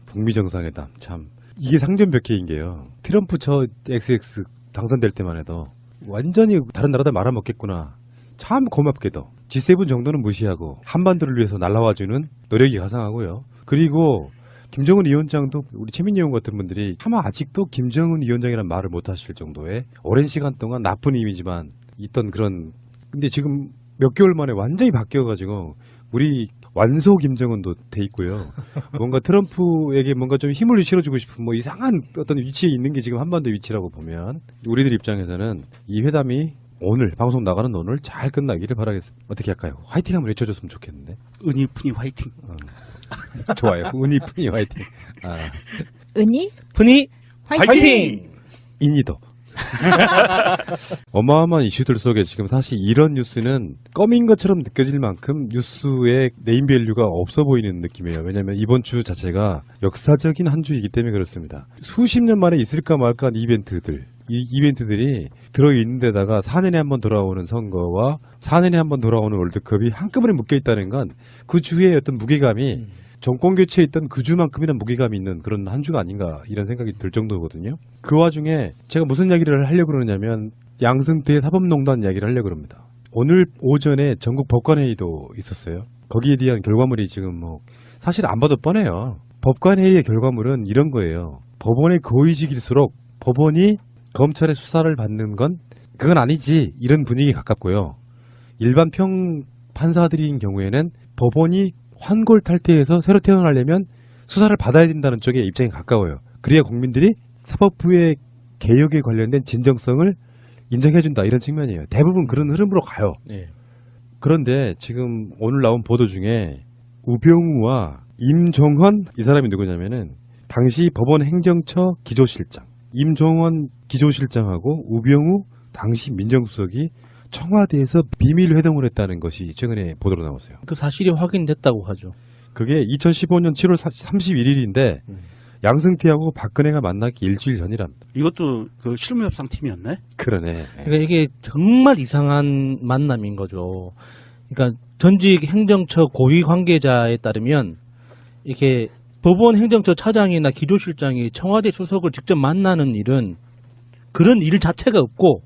Speaker 1: 북미 정상회담 참 이게 상전벽해인 게요. 트럼프 저 XX 당선될 때만 해도 완전히 다른 나라들 말아먹겠구나. 참 고맙게도 G7 정도는 무시하고 한반도를 위해서 날라와주는 노력이 가상하고요. 그리고 김정은 위원장도 우리 최민희 의원 같은 분들이 아마 아직도 김정은 위원장이라는 말을 못 하실 정도의 오랜 시간 동안 나쁜 이미지만 있던 그런 근데 지금 몇 개월 만에 완전히 바뀌어가지고 우리 완소 김정은도 돼 있고요. 뭔가 트럼프에게 뭔가 좀 힘을 실어주고 싶은 뭐 이상한 어떤 위치에 있는 게 지금 한반도 위치라고 보면 우리들 입장에서는 이 회담이 오늘 방송 나가는 오늘 잘 끝나기를 바라겠습니다. 어떻게 할까요? 화이팅 한번 외쳐줬으면 좋겠는데.
Speaker 3: 은희푼이 화이팅.
Speaker 1: 좋아요. 은희푼이 화이팅.
Speaker 5: 은희
Speaker 2: 푸니
Speaker 5: 화이팅!
Speaker 1: 인이도. 어마어마한 이슈들 속에 지금 사실 이런 뉴스는 껌인 것처럼 느껴질 만큼 뉴스의 네임밸류가 없어 보이는 느낌이에요. 왜냐하면 이번 주 자체가 역사적인 한 주이기 때문에 그렇습니다. 수십 년 만에 있을까 말까 한 이벤트들. 이 이벤트들이 들어있는 데다가 4년에 한 번 돌아오는 선거와 4년에 한 번 돌아오는 월드컵이 한꺼번에 묶여있다는 건 그 주의 어떤 무게감이 정권 교체에 있던 그 주만큼이나 무게감이 있는 그런 한 주가 아닌가 이런 생각이 들 정도거든요. 그 와중에 제가 무슨 이야기를 하려고 그러냐면 양승태의 사법농단 이야기를 하려고 합니다. 오늘 오전에 전국 법관회의도 있었어요. 거기에 대한 결과물이 지금 뭐 사실 안 봐도 뻔해요. 법관회의의 결과물은 이런 거예요. 법원의 고위직일수록 법원이 검찰의 수사를 받는 건 그건 아니지 이런 분위기에 가깝고요. 일반 판사들인 경우에는 법원이 환골탈태해서 새로 태어나려면 수사를 받아야 된다는 쪽의 입장에 가까워요. 그래야 국민들이 사법부의 개혁에 관련된 진정성을 인정해준다 이런 측면이에요. 대부분 그런 흐름으로 가요.
Speaker 2: 네.
Speaker 1: 그런데 지금 오늘 나온 보도 중에 우병우와 임종헌 이 사람이 누구냐면은 당시 법원 행정처 기조실장 임종헌 기조실장하고 우병우 당시 민정수석이 청와대에서 비밀 회동을 했다는 것이 최근에 보도로 나왔어요.
Speaker 2: 그 사실이 확인됐다고 하죠.
Speaker 1: 그게 2015년 7월 31일인데 양승태하고 박근혜가 만나기 일주일 전이랍니다.
Speaker 3: 이것도 그 실무협상 팀이었네.
Speaker 1: 그러네.
Speaker 2: 그러니까 이게 정말 이상한 만남인 거죠. 그러니까 전직 행정처 고위 관계자에 따르면 이렇게 법원 행정처 차장이나 기조실장이 청와대 수석을 직접 만나는 일은 그런 일 자체가 없고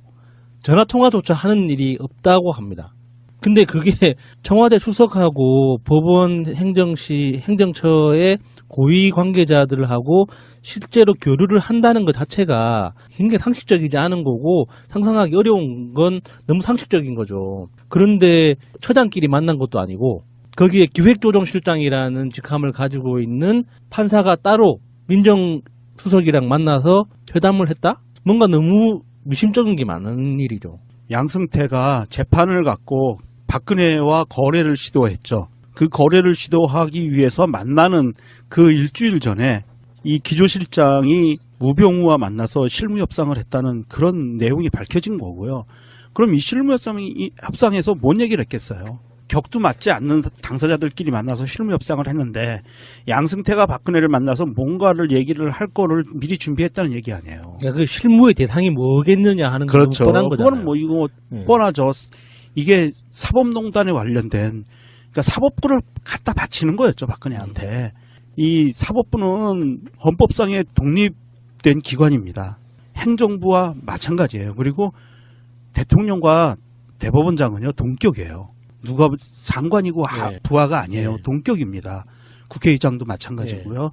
Speaker 2: 전화 통화조차 하는 일이 없다고 합니다. 근데 그게 청와대 수석하고 법원 행정처의 고위 관계자들하고 실제로 교류를 한다는 것 자체가 굉장히 상식적이지 않은 거고 상상하기 어려운 건 너무 상식적인 거죠. 그런데 처장끼리 만난 것도 아니고 거기에 기획조정실장이라는 직함을 가지고 있는 판사가 따로 민정수석이랑 만나서 회담을 했다? 뭔가 너무 미심쩍은 게 많은 일이죠.
Speaker 3: 양승태가 재판을 갖고 박근혜와 거래를 시도했죠. 그 거래를 시도하기 위해서 만나는 그 일주일 전에 이 기조실장이 우병우와 만나서 실무협상을 했다는 그런 내용이 밝혀진 거고요. 그럼 이 실무협상에서 뭔 얘기를 했겠어요? 격도 맞지 않는 당사자들끼리 만나서 실무협상을 했는데 양승태가 박근혜를 만나서 뭔가를 얘기를 할 거를 미리 준비했다는 얘기 아니에요.
Speaker 2: 그러니까 그 실무의 대상이 뭐겠느냐 하는 건
Speaker 3: 그렇죠.
Speaker 2: 뻔한 거잖아요.
Speaker 3: 그거는 뭐 이거 뻔하죠. 이게 사법농단에 관련된 그러니까 사법부를 갖다 바치는 거였죠, 박근혜한테. 이 사법부는 헌법상의 독립된 기관입니다. 행정부와 마찬가지예요. 그리고 대통령과 대법원장은요 동격이에요. 누가 상관이고 부하가 아니에요.
Speaker 2: 네.
Speaker 3: 동격입니다. 국회의장도 마찬가지고요.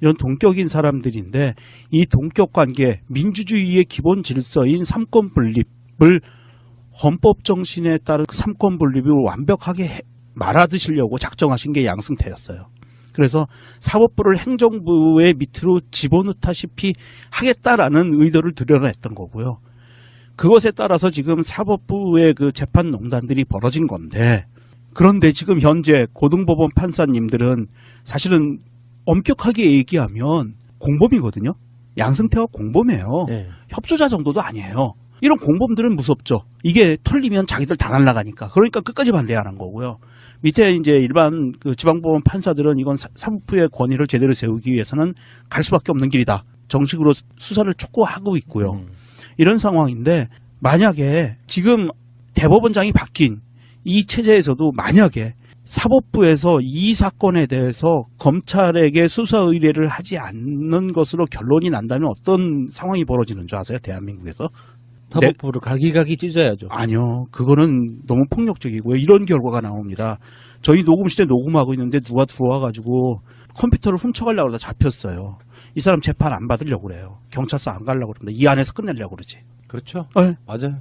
Speaker 3: 이런 동격인 사람들인데 이 동격 관계, 민주주의의 기본 질서인 삼권 분립을 헌법 정신에 따른 삼권 분립을 완벽하게 말아드시려고 작정하신 게 양승태였어요. 그래서 사법부를 행정부의 밑으로 집어넣다시피 하겠다라는 의도를 드러냈던 거고요. 그것에 따라서 지금 사법부의 그 재판 농단들이 벌어진 건데 그런데 지금 현재 고등법원 판사님들은 사실은 엄격하게 얘기하면 공범이거든요. 양승태가 공범이에요.
Speaker 2: 네.
Speaker 3: 협조자 정도도 아니에요. 이런 공범들은 무섭죠. 이게 털리면 자기들 다 날아가니까. 그러니까 끝까지 반대하는 거고요. 밑에 이제 일반 그 지방법원 판사들은 이건 사법부의 권위를 제대로 세우기 위해서는 갈 수밖에 없는 길이다. 정식으로 수사를 촉구하고 있고요. 이런 상황인데 만약에 지금 대법원장이 바뀐 이 체제에서도 만약에 사법부에서 이 사건에 대해서 검찰에게 수사 의뢰를 하지 않는 것으로 결론이 난다면 어떤 상황이 벌어지는 줄 아세요? 대한민국에서?
Speaker 2: 사법부를 갈기갈기 찢어야죠.
Speaker 3: 아니요. 그거는 너무 폭력적이고요. 이런 결과가 나옵니다. 저희 녹음실에 녹음하고 있는데 누가 들어와가지고 컴퓨터를 훔쳐가려고 하다 잡혔어요. 이 사람 재판 안 받으려고 그래요. 경찰서 안 가려고 그럽니다. 이 안에서 끝내려고 그러지.
Speaker 1: 그렇죠.
Speaker 3: 네.
Speaker 1: 맞아요.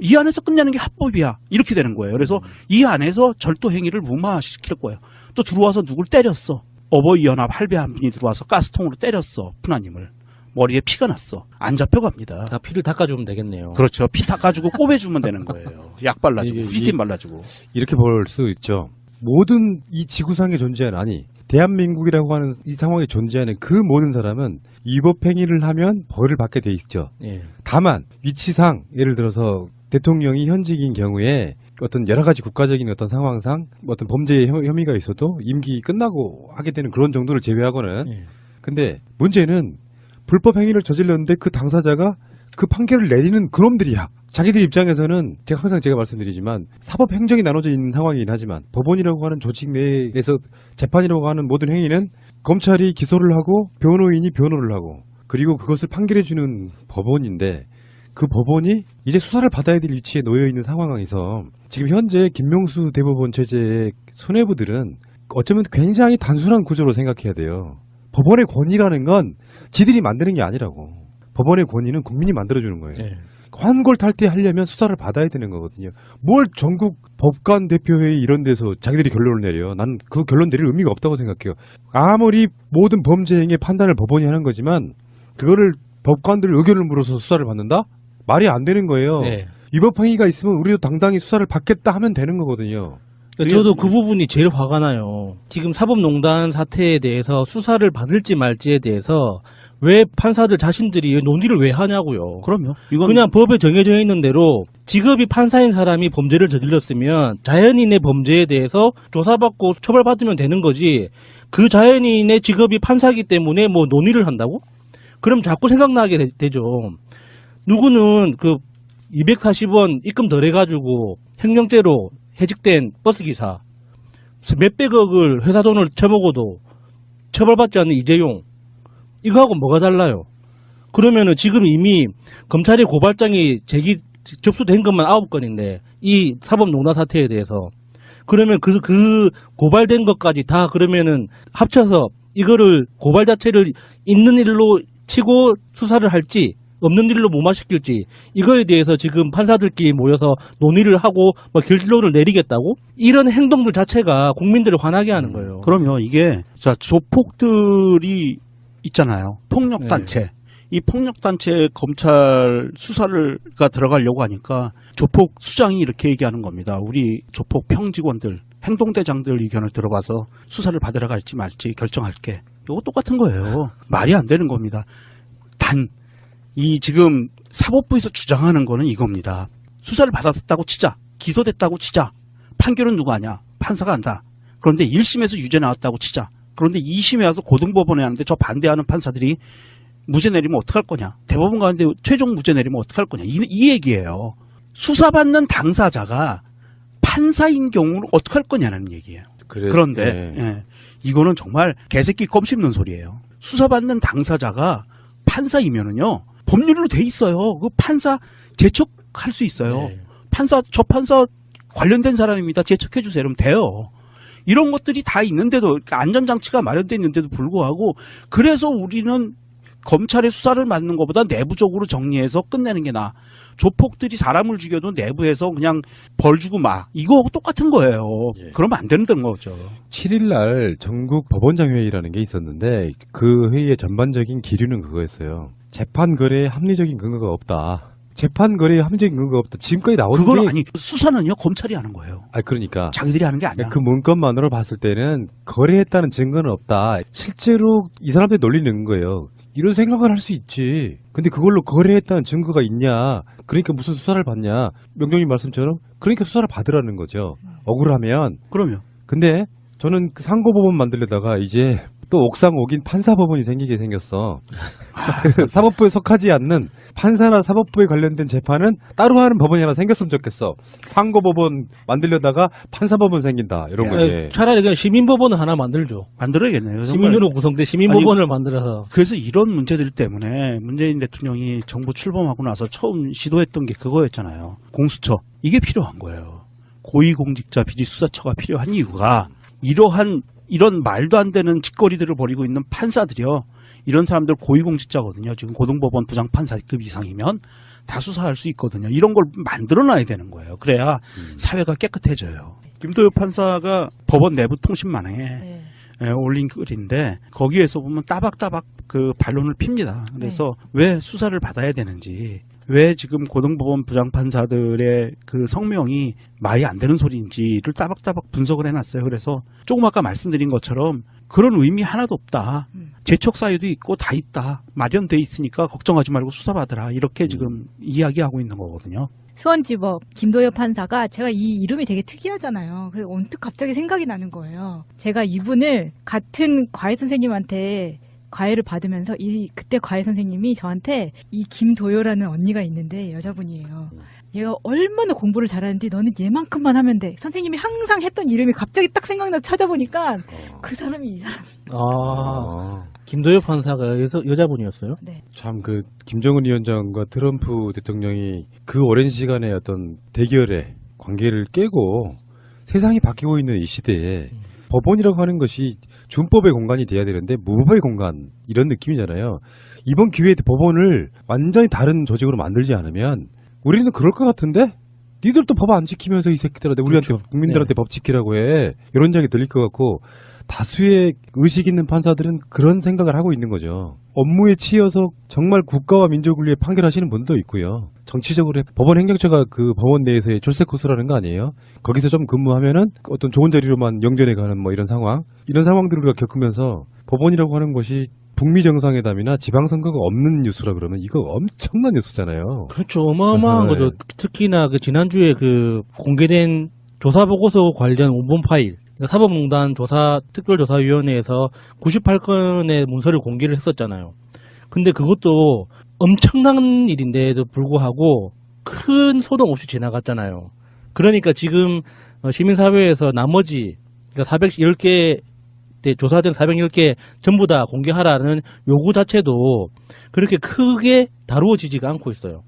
Speaker 3: 이 안에서 끝내는 게 합법이야. 이렇게 되는 거예요. 그래서 이 안에서 절도 행위를 무마시킬 거예요. 또 들어와서 누굴 때렸어. 어버이연합 할배 한 분이 들어와서 가스통으로 때렸어. 푸나님을. 머리에 피가 났어. 안 잡혀갑니다.
Speaker 2: 다 피를 닦아주면 되겠네요.
Speaker 3: 그렇죠. 피 닦아주고 꼬매주면 되는 거예요. 약 발라주고 후지딘 발라주고.
Speaker 1: 이렇게 볼 수 있죠. 모든 이 지구상에 존재하는 아니 대한민국이라고 하는 이 상황에 존재하는 그 모든 사람은 위법 행위를 하면 벌을 받게 돼 있죠.
Speaker 2: 예.
Speaker 1: 다만 위치상 예를 들어서 대통령이 현직인 경우에 어떤 여러 가지 국가적인 어떤 상황상 어떤 범죄 혐의가 있어도 임기 끝나고 하게 되는 그런 정도를 제외하고는
Speaker 2: 예.
Speaker 1: 근데 문제는 불법 행위를 저질렀는데 그 당사자가 그 판결을 내리는 그놈들이야. 자기들 입장에서는 항상 제가 말씀드리지만 사법 행정이 나눠져 있는 상황이긴 하지만 법원이라고 하는 조직 내에서 재판이라고 하는 모든 행위는 검찰이 기소를 하고 변호인이 변호를 하고 그리고 그것을 판결해주는 법원인데 그 법원이 이제 수사를 받아야 될 위치에 놓여 있는 상황에서 지금 현재 김명수 대법원 체제의 수뇌부들은 어쩌면 굉장히 단순한 구조로 생각해야 돼요. 법원의 권위라는 건 지들이 만드는 게 아니라고. 법원의 권위는 국민이 만들어주는 거예요.
Speaker 2: 예.
Speaker 1: 환골탈퇴하려면 수사를 받아야 되는 거거든요. 뭘 전국 법관 대표회의 이런 데서 자기들이 결론을 내려. 난 그 결론 내릴 의미가 없다고 생각해요. 아무리 모든 범죄 행위의 판단을 법원이 하는 거지만 그거를 법관들 의견을 물어서 수사를 받는다? 말이 안 되는 거예요.
Speaker 2: 네.
Speaker 1: 위법 행위가 있으면 우리도 당당히 수사를 받겠다 하면 되는 거거든요.
Speaker 2: 저도 그 부분이 제일 화가 나요. 지금 사법농단 사태에 대해서 수사를 받을지 말지에 대해서 왜 판사들 자신들이 논의를 왜 하냐고요.
Speaker 3: 그럼요. 이건
Speaker 2: 그냥 법에 정해져 있는 대로 직업이 판사인 사람이 범죄를 저질렀으면 자연인의 범죄에 대해서 조사받고 처벌받으면 되는 거지. 그 자연인의 직업이 판사이기 때문에 뭐 논의를 한다고? 그럼 자꾸 생각나게 되죠. 누구는 그 240원 입금 덜 해가지고 횡령죄로 해직된 버스기사 몇백억을 회사 돈을 처먹어도 처벌받지 않는 이재용 이거하고 뭐가 달라요? 그러면은 지금 이미 검찰의 고발장이 접수된 것만 9건인데 이 사법농단 사태에 대해서 그러면 그 고발된 것까지 다 그러면은 합쳐서 이거를 고발 자체를 있는 일로 치고 수사를 할지 없는 일로 무마시킬지 이거에 대해서 지금 판사들끼리 모여서 논의를 하고 뭐 결론을 내리겠다고? 이런 행동들 자체가 국민들을 화나게 하는 거예요.
Speaker 3: 그럼요. 이게 자 조폭들이 있잖아요. 폭력단체. 이 폭력단체 검찰 수사가 들어가려고 하니까 조폭 수장이 이렇게 얘기하는 겁니다. 우리 조폭 평직원들, 행동대장들 의견을 들어봐서 수사를 받으러 갈지 말지 결정할게. 이거 똑같은 거예요. 말이 안 되는 겁니다. 단, 이 지금 사법부에서 주장하는 거는 이겁니다. 수사를 받았다고 치자. 기소됐다고 치자. 판결은 누가 하냐? 판사가 한다. 그런데 1심에서 유죄 나왔다고 치자. 그런데 2심에 와서 고등법원에 하는데 저 반대하는 판사들이 무죄 내리면 어떡할 거냐. 대법원 가는데 최종 무죄 내리면 어떡할 거냐. 이 얘기예요. 수사받는 당사자가 판사인 경우는 어떡할 거냐는 얘기예요. 그런데 예, 이거는 정말 개새끼 껌 씹는 소리예요. 수사받는 당사자가 판사이면은요. 법률로 돼 있어요. 그 판사 제척할 수 있어요.
Speaker 2: 네.
Speaker 3: 저 판사 관련된 사람입니다. 제척해 주세요. 이러면 돼요. 이런 것들이 다 있는데도 그러니까 안전장치가 마련되어 있는데도 불구하고 그래서 우리는 검찰의 수사를 맡는 것보다 내부적으로 정리해서 끝내는 게 나아. 조폭들이 사람을 죽여도 내부에서 그냥 벌 주고 막 이거하고 똑같은 거예요.
Speaker 1: 예.
Speaker 3: 그러면 안 되는 거죠.
Speaker 1: 7일 날 전국 법원장 회의라는 게 있었는데 그 회의의 전반적인 기류는 그거였어요. 재판 거래에 합리적인 근거가 없다. 재판 거래에 합리적인 근거가 없다. 지금까지 나오는
Speaker 3: 그건
Speaker 1: 게
Speaker 3: 아니 수사는요 검찰이 하는 거예요.
Speaker 1: 그러니까
Speaker 3: 자기들이 하는 게 아니야.
Speaker 1: 그 문건만으로 봤을 때는 거래했다는 증거는 없다. 실제로 이 사람들이 놀리는 거예요. 이런 생각을 할 수 있지. 근데 그걸로 거래했다는 증거가 있냐. 그러니까 무슨 수사를 받냐. 명령님 말씀처럼 그러니까 수사를 받으라는 거죠. 억울하면.
Speaker 3: 그럼요.
Speaker 1: 근데 저는 그 상고법원 만들려다가 이제 또 옥상 옥인 판사법원이 생기게 생겼어. 사법부에 속하지 않는 판사나 사법부에 관련된 재판은 따로 하는 법원이 하나 생겼으면 좋겠어. 상고법원 만들려다가 판사법원 생긴다. 이런 거지.
Speaker 2: 차라리 그냥 시민법원을 하나 만들죠.
Speaker 3: 만들어야겠네요. 정말.
Speaker 2: 시민으로 구성된 시민법원을 만들어서.
Speaker 3: 그래서 이런 문제들 때문에 문재인 대통령이 정부 출범하고 나서 처음 시도했던 게 그거였잖아요. 공수처. 이게 필요한 거예요. 고위공직자 비리수사처가 필요한 이유가 이런 말도 안 되는 짓거리들을 벌이고 있는 판사들이요. 이런 사람들 고위공직자거든요. 지금 고등법원 부장판사급 이상이면 다 수사할 수 있거든요. 이런 걸 만들어놔야 되는 거예요. 그래야 사회가 깨끗해져요. 김도엽 판사가 법원 내부 통신망에 올린 글인데 거기에서 보면 따박따박 그 반론을 핍니다. 그래서 왜 수사를 받아야 되는지 왜 지금 고등법원 부장판사들의 그 성명이 말이 안 되는 소리인지를 따박따박 분석을 해놨어요. 그래서 조금 아까 말씀드린 것처럼 그런 의미 하나도 없다. 재척 사유도 있고 다 있다. 마련돼 있으니까 걱정하지 말고 수사받으라. 이렇게 지금 이야기하고 있는 거거든요.
Speaker 5: 수원지법 김도엽 판사가 제가 이 이름이 되게 특이하잖아요. 그래서 언뜻 갑자기 생각이 나는 거예요. 제가 이분을 같은 과외 선생님한테 과외를 받으면서 그때 과외 선생님이 저한테 이 김도효라는 언니가 있는데 여자분이에요. 얘가 얼마나 공부를 잘하는데 너는 얘만큼만 하면 돼. 선생님이 항상 했던 이름이 갑자기 딱 생각나서 찾아보니까 그 사람이 이 사람.
Speaker 2: 김도엽 판사가 여자분이었어요?
Speaker 5: 네.
Speaker 1: 참 그 김정은 위원장과 트럼프 대통령이 그 오랜 시간의 어떤 대결의 관계를 깨고 세상이 바뀌고 있는 이 시대에 법원이라고 하는 것이 준법의 공간이 돼야 되는데 무법의 공간 이런 느낌이잖아요. 이번 기회에 법원을 완전히 다른 조직으로 만들지 않으면 우리는 그럴 것 같은데 니들도 법 안 지키면서 이 새끼들한테 우리한테
Speaker 2: 그렇죠.
Speaker 1: 국민들한테 법 지키라고 해 이런 이야기 들릴 것 같고 다수의 의식 있는 판사들은 그런 생각을 하고 있는 거죠. 업무에 치여서 정말 국가와 민족을 위해 판결하시는 분도 있고요. 정치적으로 법원 행정처가 그 법원 내에서의 출세 코스라는 거 아니에요? 거기서 좀 근무하면은 어떤 좋은 자리로만 영전에 가는 뭐 이런 상황들을 우리가 겪으면서 법원이라고 하는 것이 북미 정상회담이나 지방선거가 없는 뉴스라 그러면 이거 엄청난 뉴스잖아요.
Speaker 2: 그렇죠. 어마어마한
Speaker 1: 네.
Speaker 2: 거죠. 특히나 그 지난주에 그 공개된 조사보고서 관련 원본 파일, 그러니까 사법농단 특별조사위원회에서 98건의 문서를 공개를 했었잖아요. 근데 그것도 엄청난 일인데도 불구하고 큰 소동 없이 지나갔잖아요. 그러니까 지금 시민사회에서 나머지 그러니까 410개 조사된 410개 전부 다 공개하라는 요구 자체도 그렇게 크게 다루어지지가 않고 있어요.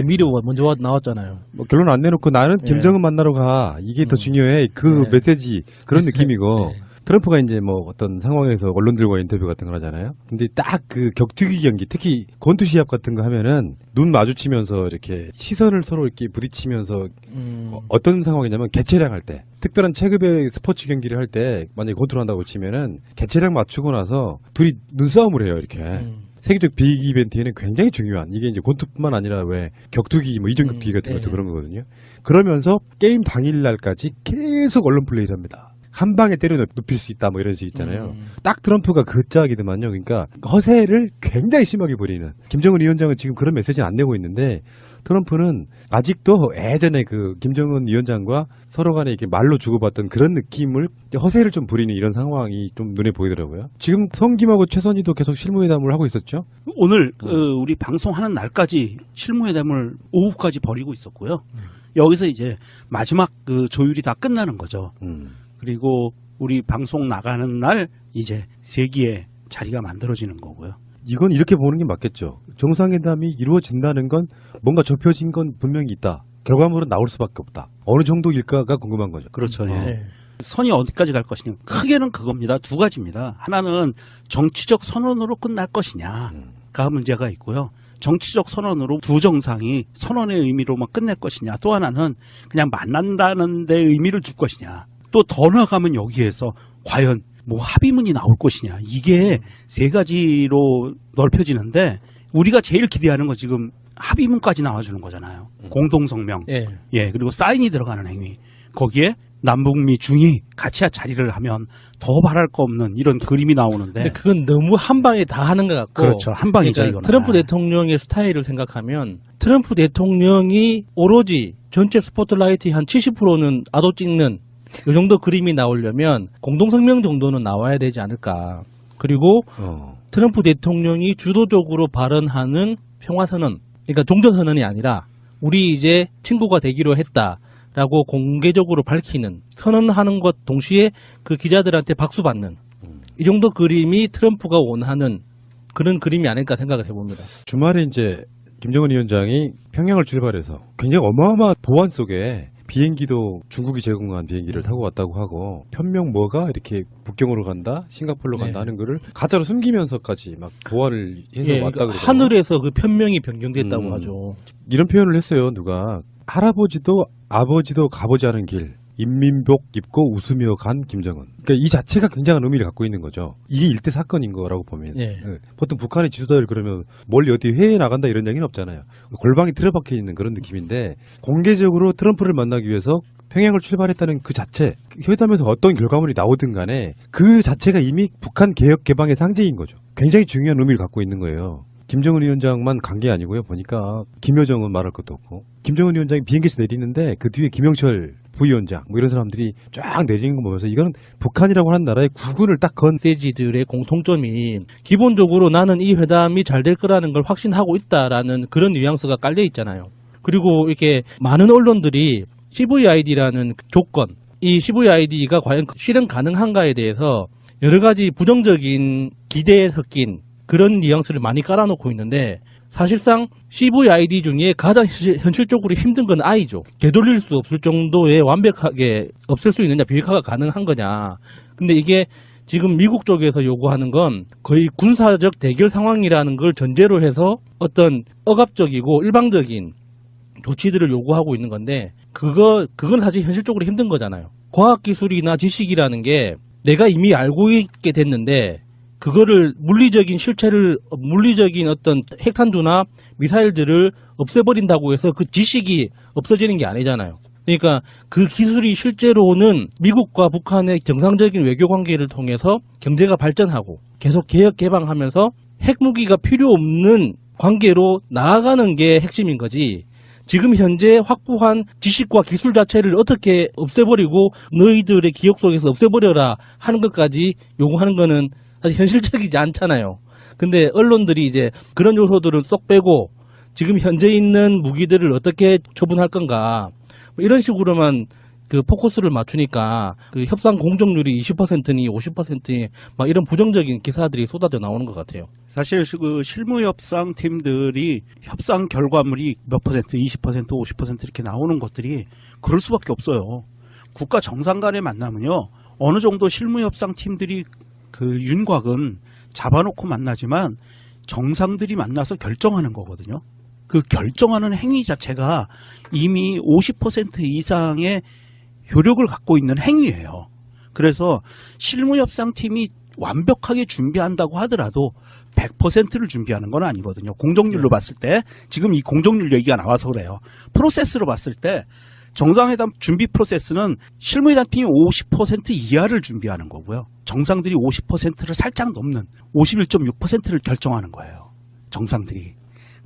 Speaker 2: 미리 먼저 나왔잖아요.
Speaker 1: 뭐 결론 안 내놓고 나는
Speaker 2: 예.
Speaker 1: 김정은 만나러 가 이게 더 중요해 그
Speaker 2: 네.
Speaker 1: 메시지 그런 느낌이고
Speaker 2: 네.
Speaker 1: 트럼프가 이제 뭐 어떤 상황에서 언론들과 인터뷰 같은 걸 하잖아요. 근데 딱 그 격투기 경기 특히 권투 시합 같은 거 하면은 눈 마주치면서 이렇게 시선을 서로 이렇게 부딪히면서 어떤 상황이냐면 개체량 할 때 특별한 체급의 스포츠 경기를 할 때 만약에 권투를 한다고 치면은 개체량 맞추고 나서 둘이 눈싸움을 해요 이렇게. 세계적 빅 이벤트에는 굉장히 중요한 이게 이제 권투뿐만 아니라 왜 격투기 뭐 이종격투기 같은 것도
Speaker 2: 네.
Speaker 1: 그런 거거든요. 그러면서 게임 당일날까지 계속 언론 플레이를 합니다. 한 방에 때려 눕힐 수 있다 뭐 이런 식 있잖아요. 딱 트럼프가 그 짝이더만요. 그러니까 허세를 굉장히 심하게 부리는 김정은 위원장은 지금 그런 메시지는 안 내고 있는데 트럼프는 아직도 예전에 그 김정은 위원장과 서로 간에 이렇게 말로 주고받던 그런 느낌을 허세를 좀 부리는 이런 상황이 좀 눈에 보이더라고요. 지금 성김하고 최선희도 계속 실무회담을 하고 있었죠.
Speaker 3: 오늘 우리 방송하는 날까지 실무회담을 오후까지 벌이고 있었고요. 여기서 이제 마지막 그 조율이 다 끝나는 거죠. 그리고 우리 방송 나가는 날 이제 세기의 자리가 만들어지는 거고요.
Speaker 1: 이건 이렇게 보는 게 맞겠죠. 정상회담이 이루어진다는 건 뭔가 좁혀진 건 분명히 있다. 결과물은 나올 수밖에 없다. 어느 정도일까가 궁금한 거죠.
Speaker 3: 그렇죠. 예.
Speaker 2: 네.
Speaker 3: 선이 어디까지 갈 것이냐. 크게는 그겁니다. 두 가지입니다. 하나는 정치적 선언으로 끝날 것이냐가 문제가 있고요. 정치적 선언으로 두 정상이 선언의 의미로만 끝낼 것이냐. 또 하나는 그냥 만난다는 데 의미를 줄 것이냐. 또 더 나가면 여기에서 과연 뭐 합의문이 나올 것이냐. 이게 세 가지로 넓혀지는데 우리가 제일 기대하는 건 지금 합의문까지 나와주는 거잖아요. 공동성명.
Speaker 2: 예.
Speaker 3: 예, 그리고 사인이 들어가는 행위. 거기에 남북미 중이 같이 자리를 하면 더 바랄 거 없는 이런 그림이 나오는데.
Speaker 2: 근데 그건 너무 한 방에 다 하는 것 같고.
Speaker 3: 그렇죠. 한 방이죠,
Speaker 2: 그러니까
Speaker 3: 이거는.
Speaker 2: 트럼프 대통령의 스타일을 생각하면 트럼프 대통령이 오로지 전체 스포트라이트의 한 70%는 아도 찍는 이 정도 그림이 나오려면 공동성명 정도는 나와야 되지 않을까. 그리고 트럼프 대통령이 주도적으로 발언하는 평화선언, 그러니까 종전선언이 아니라 우리 이제 친구가 되기로 했다라고 공개적으로 밝히는 선언하는 것 동시에 그 기자들한테 박수받는 이 정도 그림이 트럼프가 원하는 그런 그림이 아닐까 생각을 해봅니다.
Speaker 1: 주말에 이제 김정은 위원장이 평양을 출발해서 굉장히 어마어마한 보안 속에 비행기도 중국이 제공한 비행기를 타고 왔다고 하고 편명 뭐가 이렇게 북경으로 간다 싱가포르로 간다
Speaker 2: 네.
Speaker 1: 하는 거를 가짜로 숨기면서까지 막 보안을 해서
Speaker 2: 예,
Speaker 1: 왔다
Speaker 2: 그러니까
Speaker 1: 그러더라고요.
Speaker 2: 하늘에서 그 편명이 변경됐다고 하죠.
Speaker 1: 이런 표현을 했어요. 누가 할아버지도 아버지도 가보지 않은 길 인민복 입고 웃으며 간 김정은. 그러니까 이 자체가 굉장한 의미를 갖고 있는 거죠. 이게 일대 사건인 거라고 보면.
Speaker 2: 예.
Speaker 1: 예. 보통 북한의 지도자들 그러면 멀리 어디 해외에 나간다 이런 얘기는 없잖아요. 골방에 틀어박혀 있는 그런 느낌인데 공개적으로 트럼프를 만나기 위해서 평양을 출발했다는 그 자체, 회담에서 어떤 결과물이 나오든 간에 그 자체가 이미 북한 개혁 개방의 상징인 거죠. 굉장히 중요한 의미를 갖고 있는 거예요. 김정은 위원장만 간 게 아니고요. 보니까 김여정은 말할 것도 없고 김정은 위원장이 비행기에서 내리는데 그 뒤에 김영철 부위원장 뭐 이런 사람들이 쫙 내리는 거 보면서 이거는 북한이라고 하는 나라의 국군을 딱 건
Speaker 2: 메시지들의 공통점이 기본적으로 나는 이 회담이 잘 될 거라는 걸 확신하고 있다라는 그런 뉘앙스가 깔려 있잖아요. 그리고 이렇게 많은 언론들이 CVID라는 조건, 이 CVID가 과연 실현 가능한가에 대해서 여러 가지 부정적인 기대에 섞인 그런 뉘앙스를 많이 깔아놓고 있는데 사실상 CVID 중에 가장 현실적으로 힘든 건 I죠. 되돌릴 수 없을 정도의 완벽하게 없앨 수 있느냐, 비핵화가 가능한 거냐. 근데 이게 지금 미국 쪽에서 요구하는 건 거의 군사적 대결 상황이라는 걸 전제로 해서 어떤 억압적이고 일방적인 조치들을 요구하고 있는 건데, 그건 사실 현실적으로 힘든 거잖아요. 과학기술이나 지식이라는 게 내가 이미 알고 있게 됐는데, 그거를 물리적인 어떤 핵탄두나 미사일들을 없애버린다고 해서 그 지식이 없어지는 게 아니잖아요. 그러니까 그 기술이 실제로는 미국과 북한의 정상적인 외교 관계를 통해서 경제가 발전하고 계속 개혁 개방하면서 핵무기가 필요 없는 관계로 나아가는 게 핵심인 거지. 지금 현재 확보한 지식과 기술 자체를 어떻게 없애버리고 너희들의 기억 속에서 없애버려라 하는 것까지 요구하는 거는 사실 현실적이지 않잖아요. 근데 언론들이 이제 그런 요소들은 쏙 빼고 지금 현재 있는 무기들을 어떻게 처분할 건가 뭐 이런 식으로만 그 포커스를 맞추니까 그 협상 공정률이 20%니 50%니 막 이런 부정적인 기사들이 쏟아져 나오는 것 같아요.
Speaker 3: 사실 그 실무 협상 팀들이 협상 결과물이 몇 퍼센트, 20%, 50% 이렇게 나오는 것들이 그럴 수밖에 없어요. 국가 정상 간의 만나면요, 어느 정도 실무 협상 팀들이 그 윤곽은 잡아놓고 만나지만 정상들이 만나서 결정하는 거거든요. 그 결정하는 행위 자체가 이미 50% 이상의 효력을 갖고 있는 행위예요. 그래서 실무협상팀이 완벽하게 준비한다고 하더라도 100%를 준비하는 건 아니거든요. 공정률로 봤을 때 지금 이 공정률 얘기가 나와서 그래요. 프로세스로 봤을 때 정상회담 준비 프로세스는 실무회담 팀이 50% 이하를 준비하는 거고요. 정상들이 50%를 살짝 넘는 51.6%를 결정하는 거예요. 정상들이.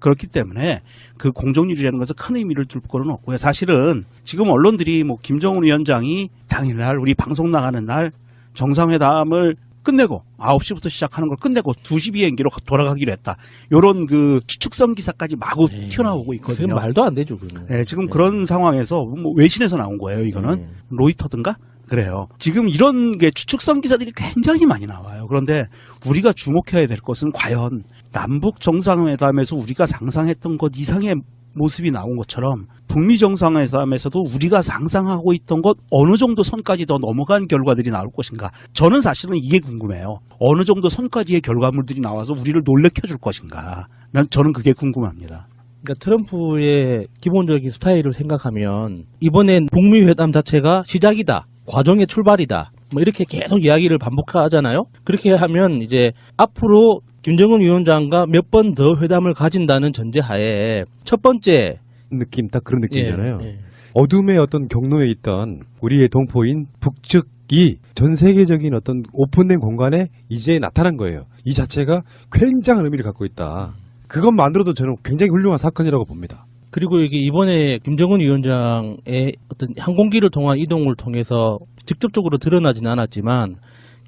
Speaker 3: 그렇기 때문에 그 공정률이라는 것은 큰 의미를 둘 거는 없고요. 사실은 지금 언론들이 뭐 김정은 위원장이 당일날 우리 방송 나가는 날 정상회담을 끝내고 9시부터 시작하는 걸 끝내고 2시 비행기로 돌아가기로 했다. 이런 그 추측성 기사까지 마구 튀어나오고 있거든요.
Speaker 2: 그건 말도 안 되죠. 그건.
Speaker 3: 네, 지금 그런 상황에서 뭐 외신에서 나온 거예요. 이거는 로이터든가 그래요. 지금 이런 게 추측성 기사들이 굉장히 많이 나와요. 그런데 우리가 주목해야 될 것은 과연 남북 정상회담에서 우리가 상상했던 것 이상의 모습이 나온 것처럼 북미 정상회담에서도 우리가 상상하고 있던 것 어느 정도 선까지 더 넘어간 결과들이 나올 것인가. 저는 사실은 이게 궁금해요. 어느 정도 선까지의 결과물들이 나와서 우리를 놀래켜 줄 것인가. 저는 그게 궁금합니다.
Speaker 2: 그러니까 트럼프의 기본적인 스타일을 생각하면 이번엔 북미 회담 자체가 시작이다. 과정의 출발이다. 뭐 이렇게 계속 이야기를 반복하잖아요. 그렇게 하면 이제 앞으로 김정은 위원장과 몇 번 더 회담을 가진다는 전제하에 첫 번째
Speaker 1: 느낌 딱 그런 느낌이잖아요.
Speaker 2: 예.
Speaker 1: 어둠의 어떤 경로에 있던 우리의 동포인 북측이 전 세계적인 어떤 오픈된 공간에 이제 나타난 거예요. 이 자체가 굉장한 의미를 갖고 있다. 그것만으로도 저는 굉장히 훌륭한 사건이라고 봅니다.
Speaker 2: 그리고 이게 이번에 김정은 위원장의 어떤 항공기를 통한 이동을 통해서 직접적으로 드러나진 않았지만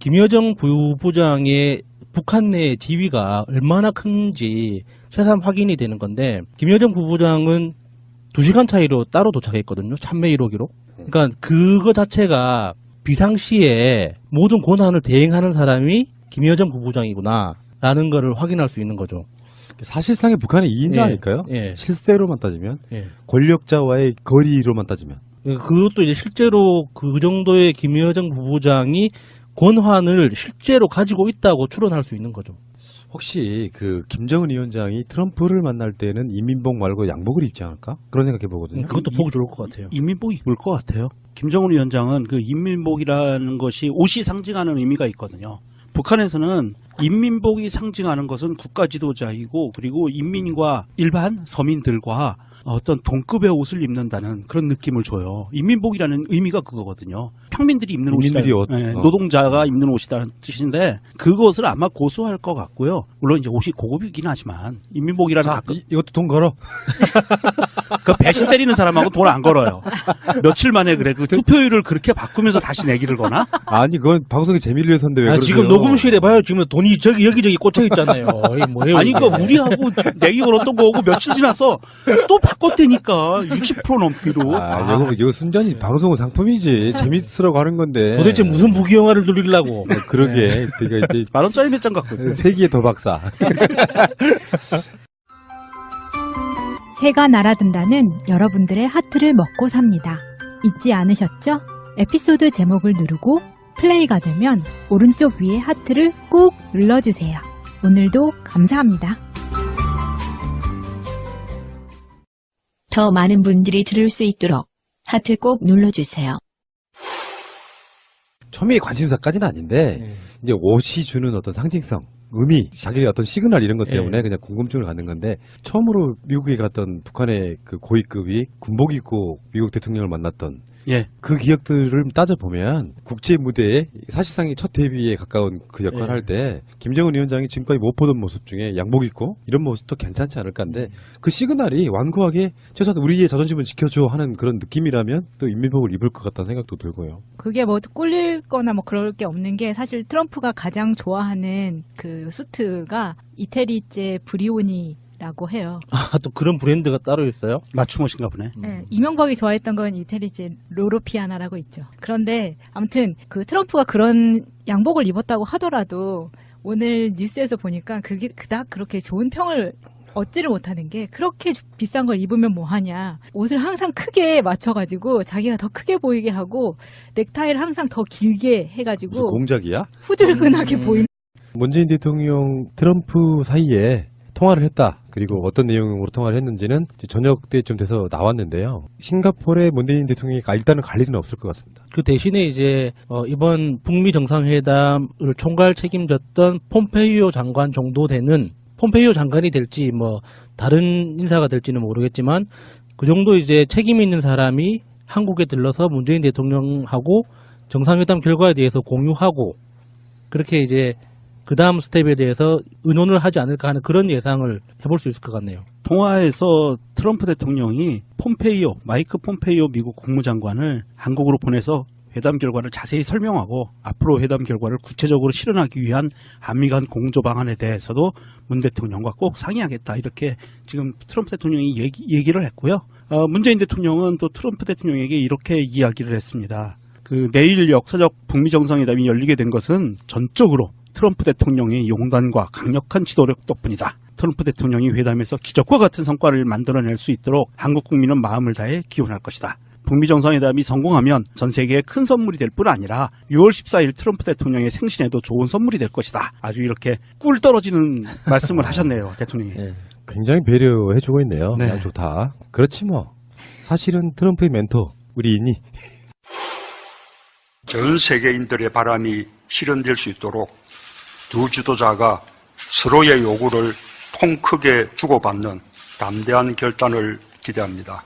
Speaker 2: 김여정 부부장의 북한 내 지위가 얼마나 큰지 새삼 확인이 되는 건데, 김여정 부부장은 2시간 차이로 따로 도착했거든요. 참매 1호기로. 그러니까 그거 자체가 비상시에 모든 권한을 대행하는 사람이 김여정 부부장이구나 라는 거를 확인할 수 있는 거죠.
Speaker 1: 사실상의 북한의 2인자
Speaker 2: 예,
Speaker 1: 아닐까요?
Speaker 2: 예.
Speaker 1: 실세로만 따지면,
Speaker 2: 예.
Speaker 1: 권력자와의 거리로만 따지면.
Speaker 2: 그것도 이제 실제로 그 정도의 김여정 부부장이 권한을 실제로 가지고 있다고 추론할 수 있는 거죠.
Speaker 1: 혹시 그 김정은 위원장이 트럼프를 만날 때는 인민복 말고 양복을 입지 않을까? 그런 생각해 보거든요.
Speaker 2: 그것도 보기 좋을 것 같아요.
Speaker 3: 인민복 입을 것 같아요. 김정은 위원장은 그 인민복이라는 것이 옷이 상징하는 의미가 있거든요. 북한에서는 인민복이 상징하는 것은 국가 지도자이고, 그리고 인민과 일반 서민들과 어떤 동급의 옷을 입는다는 그런 느낌을 줘요. 인민복이라는 의미가 그거거든요. 평민들이 입는
Speaker 1: 인민들이
Speaker 3: 옷이다. 노동자가 입는 옷이라는 뜻인데 그것을 아마 고수할 것 같고요. 물론 이제 옷이 고급이긴 하지만 인민복이라는
Speaker 1: 자, 이것도 돈 걸어.
Speaker 3: 그 배신 때리는 사람하고 돈 안 걸어요. 며칠 만에 그래. 그 투표율을 그렇게 바꾸면서 다시 내기를 거나?
Speaker 1: 아니 그건 방송의 재미를 위해서인데 왜 그러세요?
Speaker 2: 지금 녹음실에 봐요. 지금 돈이 여기저기 꽂혀 있잖아요. 이게 뭐예요?
Speaker 3: 아니
Speaker 2: 이게.
Speaker 3: 그러니까 우리하고 내기 걸었던 거고 며칠 지나서 또 바꿨다니까 60% 넘기로.
Speaker 1: 이거 순전히 방송은 상품이지. 재밌으라고 하는 건데.
Speaker 2: 도대체 무슨 부귀 영화를 누리려고?
Speaker 1: 그러게. 그러니까 이제
Speaker 3: 10,000원짜리 몇 장 갖고.
Speaker 1: 세기의 더 박사.
Speaker 5: 새가 날아든다는 여러분들의 하트를 먹고 삽니다. 잊지 않으셨죠? 에피소드 제목을 누르고 플레이가 되면 오른쪽 위에 하트를 꼭 눌러주세요. 오늘도 감사합니다.
Speaker 6: 더 많은 분들이 들을 수 있도록 하트 꼭 눌러주세요.
Speaker 1: 초미의 관심사까지는 아닌데 이제 옷이 주는 어떤 상징성, 의미, 자기의 어떤 시그널 이런 것 때문에 그냥 궁금증을 갖는 건데 처음으로 미국에 갔던 북한의 그 고위급이 군복 입고 미국 대통령을 만났던
Speaker 3: 예.
Speaker 1: 그 기억들을 따져보면 국제 무대에 사실상의 첫 데뷔에 가까운 그 역할을 할 때 김정은 위원장이 지금까지 못 보던 모습 중에 양복 입고 이런 모습도 괜찮지 않을까 한데 그 시그널이 완고하게 최소한 우리의 자존심을 지켜줘 하는 그런 느낌이라면 또 인민복을 입을 것 같다는 생각도 들고요.
Speaker 5: 그게 뭐 꿀릴 거나 뭐 그럴 게 없는 게 사실 트럼프가 가장 좋아하는 그 수트가 이태리제 브리오니라고 해요.
Speaker 2: 아, 또 그런 브랜드가 따로 있어요?
Speaker 3: 맞춤옷인가 보네.
Speaker 5: 네, 이명박이 좋아했던 건 이태리제 로로피아나라고 있죠. 그런데 아무튼 그 트럼프가 그런 양복을 입었다고 하더라도 오늘 뉴스에서 보니까 그게 그닥 그렇게 좋은 평을 얻지를 못하는 게 그렇게 비싼 걸 입으면 뭐하냐. 옷을 항상 크게 맞춰가지고 자기가 더 크게 보이게 하고 넥타이를 항상 더 길게
Speaker 1: 무슨
Speaker 5: 해가지고
Speaker 1: 공작이야?
Speaker 5: 후줄근하게 보이는.
Speaker 1: 문재인 대통령 트럼프 사이에 통화를 했다. 그리고 어떤 내용으로 통화를 했는지는 이제 저녁 때쯤 돼서 나왔는데요. 싱가포르의 문재인 대통령이 일단은 갈 일은 없을 것 같습니다.
Speaker 2: 그 대신에 이제 이번 북미 정상회담을 총괄 책임졌던 폼페이오 장관 정도 되는, 폼페이오 장관이 될지 뭐 다른 인사가 될지는 모르겠지만 그 정도 이제 책임 있는 사람이 한국에 들러서 문재인 대통령하고 정상회담 결과에 대해서 공유하고 그렇게 이제 그 다음 스텝에 대해서 의논을 하지 않을까 하는 그런 예상을 해볼 수 있을 것 같네요.
Speaker 3: 통화에서 트럼프 대통령이 마이크 폼페이오 미국 국무장관을 한국으로 보내서 회담 결과를 자세히 설명하고 앞으로 회담 결과를 구체적으로 실현하기 위한 한미 간 공조 방안에 대해서도 문 대통령과 꼭 상의하겠다. 이렇게 지금 트럼프 대통령이 얘기를 했고요. 문재인 대통령은 또 트럼프 대통령에게 이렇게 이야기를 했습니다. 그 내일 역사적 북미 정상회담이 열리게 된 것은 전적으로 트럼프 대통령의 용단과 강력한 지도력 덕분이다. 트럼프 대통령이 회담에서 기적과 같은 성과를 만들어낼 수 있도록 한국 국민은 마음을 다해 기원할 것이다. 북미 정상회담이 성공하면 전 세계에 큰 선물이 될 뿐 아니라 6월 14일 트럼프 대통령의 생신에도 좋은 선물이 될 것이다. 아주 이렇게 꿀 떨어지는 말씀을 하셨네요, 대통령이.
Speaker 1: 굉장히 배려해주고 있네요.
Speaker 3: 네.
Speaker 1: 양쪽 다. 그렇지 뭐. 사실은 트럼프의 멘토 우리 인이
Speaker 4: 전 세계인들의 바람이 실현될 수 있도록 두 지도자가 서로의 요구를 통 크게 주고받는 담대한 결단을 기대합니다.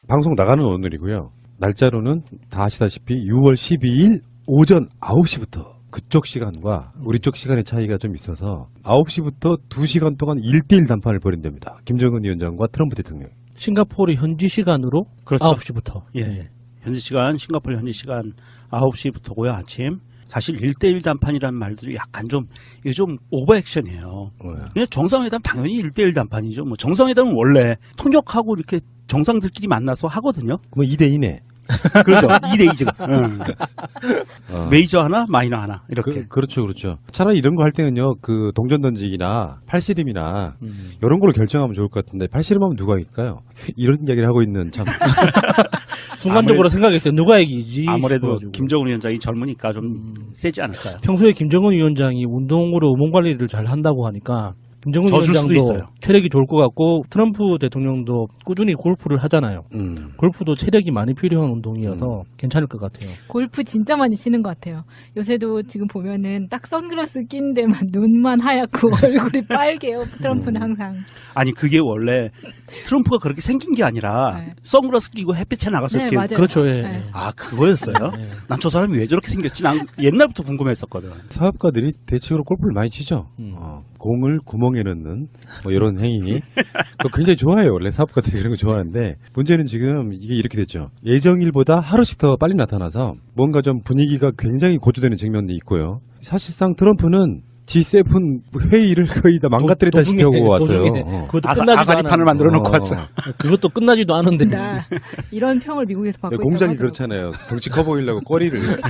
Speaker 1: 방송 나가는 오늘이고요. 날짜로는 다 아시다시피 6월 12일 오전 9시부터 그쪽 시간과 우리 쪽 시간의 차이가 좀 있어서 9시부터 2시간 동안 1대1 談판을 벌인답니다. 김정은 위원장과 트럼프 대통령.
Speaker 2: 싱가포르 현지 시간으로
Speaker 3: 그렇죠.
Speaker 2: 9시부터.
Speaker 3: 예. 현지 시간, 싱가포르 현지 시간 9시부터고요, 아침. 사실 1대1 談판이라는 말들이 약간 이게 좀 오버 액션이에요. 그냥 정상회담 당연히 1대1 談판이죠. 뭐 정상회담은 원래 통역하고 이렇게 정상들끼리 만나서 하거든요.
Speaker 1: 그럼 2대2네.
Speaker 3: 그렇죠. 2대2죠. 메이저 하나, 마이너 하나. 이렇게.
Speaker 1: 그렇죠. 차라리 이런 거 할 때는요, 그 동전 던지기나 팔씨름이나 이런 걸로 결정하면 좋을 것 같은데 팔씨름하면 누가 이길까요? 이런 이야기를 하고 있는 참.
Speaker 2: 순간적으로 생각했어요. 누가 이기지?
Speaker 3: 아무래도
Speaker 2: 싶어가지고.
Speaker 3: 김정은 위원장이 젊으니까 좀 세지 않을까요?
Speaker 2: 평소에 김정은 위원장이 운동으로 몸 관리를 잘 한다고 하니까 김정은
Speaker 3: 져줄 수도
Speaker 2: 위원장도
Speaker 3: 있어요.
Speaker 2: 체력이 좋을 것 같고 트럼프 대통령도 꾸준히 골프를 하잖아요. 골프도 체력이 많이 필요한 운동이어서 괜찮을 것 같아요.
Speaker 5: 골프 진짜 많이 치는 것 같아요. 요새도 지금 보면은 딱 선글라스 낀 데만 눈만 하얗고 얼굴이 빨개요. 트럼프는 항상.
Speaker 3: 아니 그게 원래 트럼프가 그렇게 생긴 게 아니라
Speaker 5: 네.
Speaker 3: 선글라스 끼고 햇빛에 나가서
Speaker 5: 네,
Speaker 3: 이렇게
Speaker 5: 맞아요.
Speaker 2: 그렇죠. 예.
Speaker 5: 네.
Speaker 3: 아 그거였어요? 난 저 사람이 왜 저렇게 생겼지? 난 옛날부터 궁금했었거든.
Speaker 1: 사업가들이 대체로 골프를 많이 치죠. 공을 구멍에 넣는 뭐 이런 행위. 그거 굉장히 좋아해요. 원래 사업가들이 이런 거 좋아하는데 문제는 지금 이게 이렇게 됐죠. 예정일보다 하루씩 더 빨리 나타나서 뭔가 좀 분위기가 굉장히 고조되는 측면도 있고요. 사실상 트럼프는 G7 회의를 거의 다 망가뜨렸다시피 하고 왔어요.
Speaker 2: 그것도
Speaker 3: 아사-
Speaker 2: 끝나지도
Speaker 3: 아사리판을
Speaker 2: 않았는데.
Speaker 3: 만들어 놓고 왔죠.
Speaker 2: 그것도 끝나지도 않은데.
Speaker 5: 나 이런 평을 미국에서 받고 있다고
Speaker 1: 공장이
Speaker 5: 하더라고요.
Speaker 1: 그렇잖아요. 덩치 커 보이려고 꼬리를 이렇게.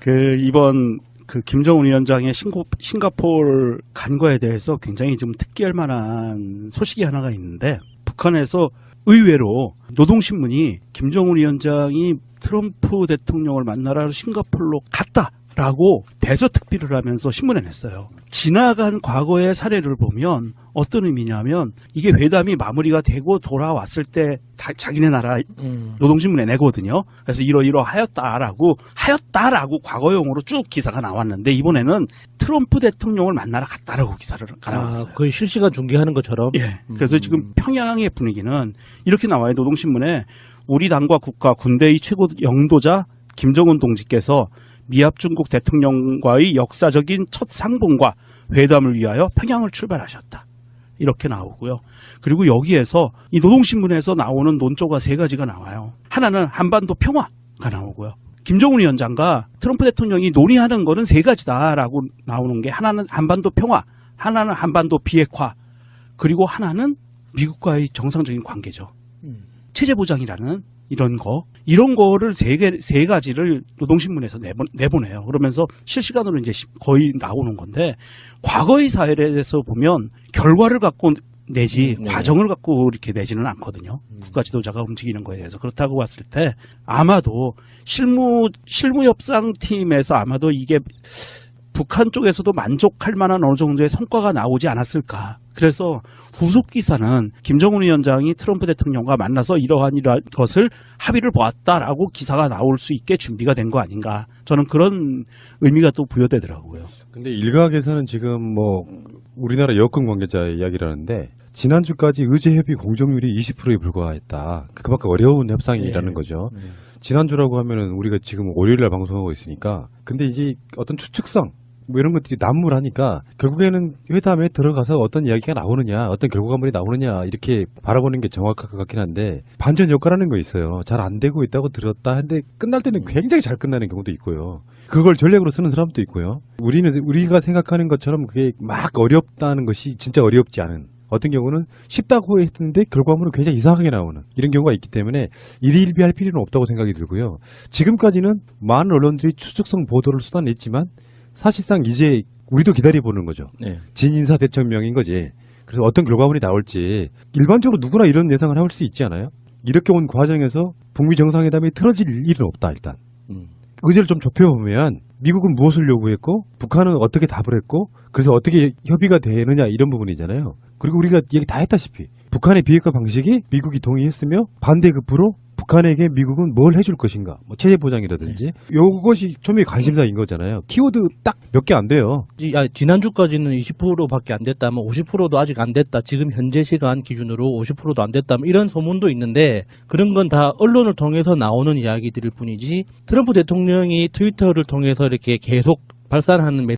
Speaker 3: 그 이번 그 김정은 위원장의 싱가포르 간 거에 대해서 굉장히 좀 특기할 만한 소식이 하나가 있는데, 북한에서 의외로 노동신문이 김정은 위원장이 트럼프 대통령을 만나러 싱가포르로 갔다라고 대서특필을 하면서 신문에 냈어요. 지나간 과거의 사례를 보면 어떤 의미냐면, 이게 회담이 마무리가 되고 돌아왔을 때 자기네 나라 노동신문에 내거든요. 그래서 이러하였다라고 과거용으로 쭉 기사가 나왔는데, 이번에는 트럼프 대통령을 만나러 갔다라고 기사를 나왔어요.
Speaker 2: 거의 실시간 중계하는 것처럼.
Speaker 3: 예. 그래서 지금 평양의 분위기는 이렇게 나와요. 노동신문에 우리 당과 국가 군대의 최고 영도자 김정은 동지께서 미합 중국 대통령과의 역사적인 첫 상봉과 회담을 위하여 평양을 출발하셨다. 이렇게 나오고요. 그리고 여기에서 이 노동신문에서 나오는 논조가 3가지가 나와요. 하나는 한반도 평화가 나오고요. 김정은 위원장과 트럼프 대통령이 논의하는 거는 3가지다라고 나오는 게, 하나는 한반도 평화, 하나는 한반도 비핵화, 그리고 하나는 미국과의 정상적인 관계죠. 체제 보장이라는 이런 거를 3가지를 노동신문에서 내보내요. 그러면서 실시간으로 이제 거의 나오는 건데, 과거의 사회에 대해서 보면 결과를 갖고 내지 과정을 갖고 이렇게 내지는 않거든요. 국가 지도자가 움직이는 거에 대해서. 그렇다고 봤을 때 아마도 실무협상팀에서 아마도 이게 북한 쪽에서도 만족할 만한 어느 정도의 성과가 나오지 않았을까. 그래서 후속 기사는 김정은 위원장이 트럼프 대통령과 만나서 이러한 것을 합의를 보았다라고 기사가 나올 수 있게 준비가 된 거 아닌가. 저는 그런 의미가 또 부여되더라고요.
Speaker 1: 근데 일각에서는 지금 뭐 우리나라 여권 관계자의 이야기를 하는데, 지난주까지 의제협의 공정률이 20%에 불과했다. 그만큼 어려운 협상이라는 거죠. 지난주라고 하면은 우리가 지금 월요일날 방송하고 있으니까, 근데 이제 어떤 추측성 뭐 이런 것들이 난무하니까 결국에는 회담에 들어가서 어떤 이야기가 나오느냐, 어떤 결과물이 나오느냐, 이렇게 바라보는 게 정확할 것 같긴 한데, 반전 효과라는 거 있어요. 잘 안 되고 있다고 들었다 했는데 끝날 때는 굉장히 잘 끝나는 경우도 있고요. 그걸 전략으로 쓰는 사람도 있고요. 우리가 생각하는 것처럼 그게 막 어렵다는 것이 진짜 어렵지 않은, 어떤 경우는 쉽다고 했는데 결과물은 굉장히 이상하게 나오는 이런 경우가 있기 때문에 일희일비할 필요는 없다고 생각이 들고요. 지금까지는 많은 언론들이 추측성 보도를 쏟아냈지만 사실상 이제 우리도 기다려보는 거죠.
Speaker 2: 네.
Speaker 1: 진인사 대천명인 거지. 그래서 어떤 결과물이 나올지 일반적으로 누구나 이런 예상을 할 수 있지 않아요? 이렇게 온 과정에서 북미 정상회담이 틀어질 일은 없다. 일단 의제를 좀 좁혀보면 미국은 무엇을 요구했고 북한은 어떻게 답을 했고, 그래서 어떻게 협의가 되느냐, 이런 부분이잖아요. 그리고 우리가 얘기 다 했다시피 북한의 비핵화 방식이 미국이 동의했으며 반대급부로 북한에게 미국은 뭘 해줄 것인가, 뭐 체제 보장이라든지, 요것이 초미의 관심사인 거잖아요. 키워드 딱 몇 개 안 돼요.
Speaker 2: 지난주까지는 20%밖에 안 됐다, 뭐 50%도 아직 안 됐다, 지금 현재 시간 기준으로 50%도 안 됐다, 뭐 이런 소문도 있는데, 그런 건 다 언론을 통해서 나오는 이야기들일 뿐이지, 트럼프 대통령이 트위터를 통해서 이렇게 계속 발산하는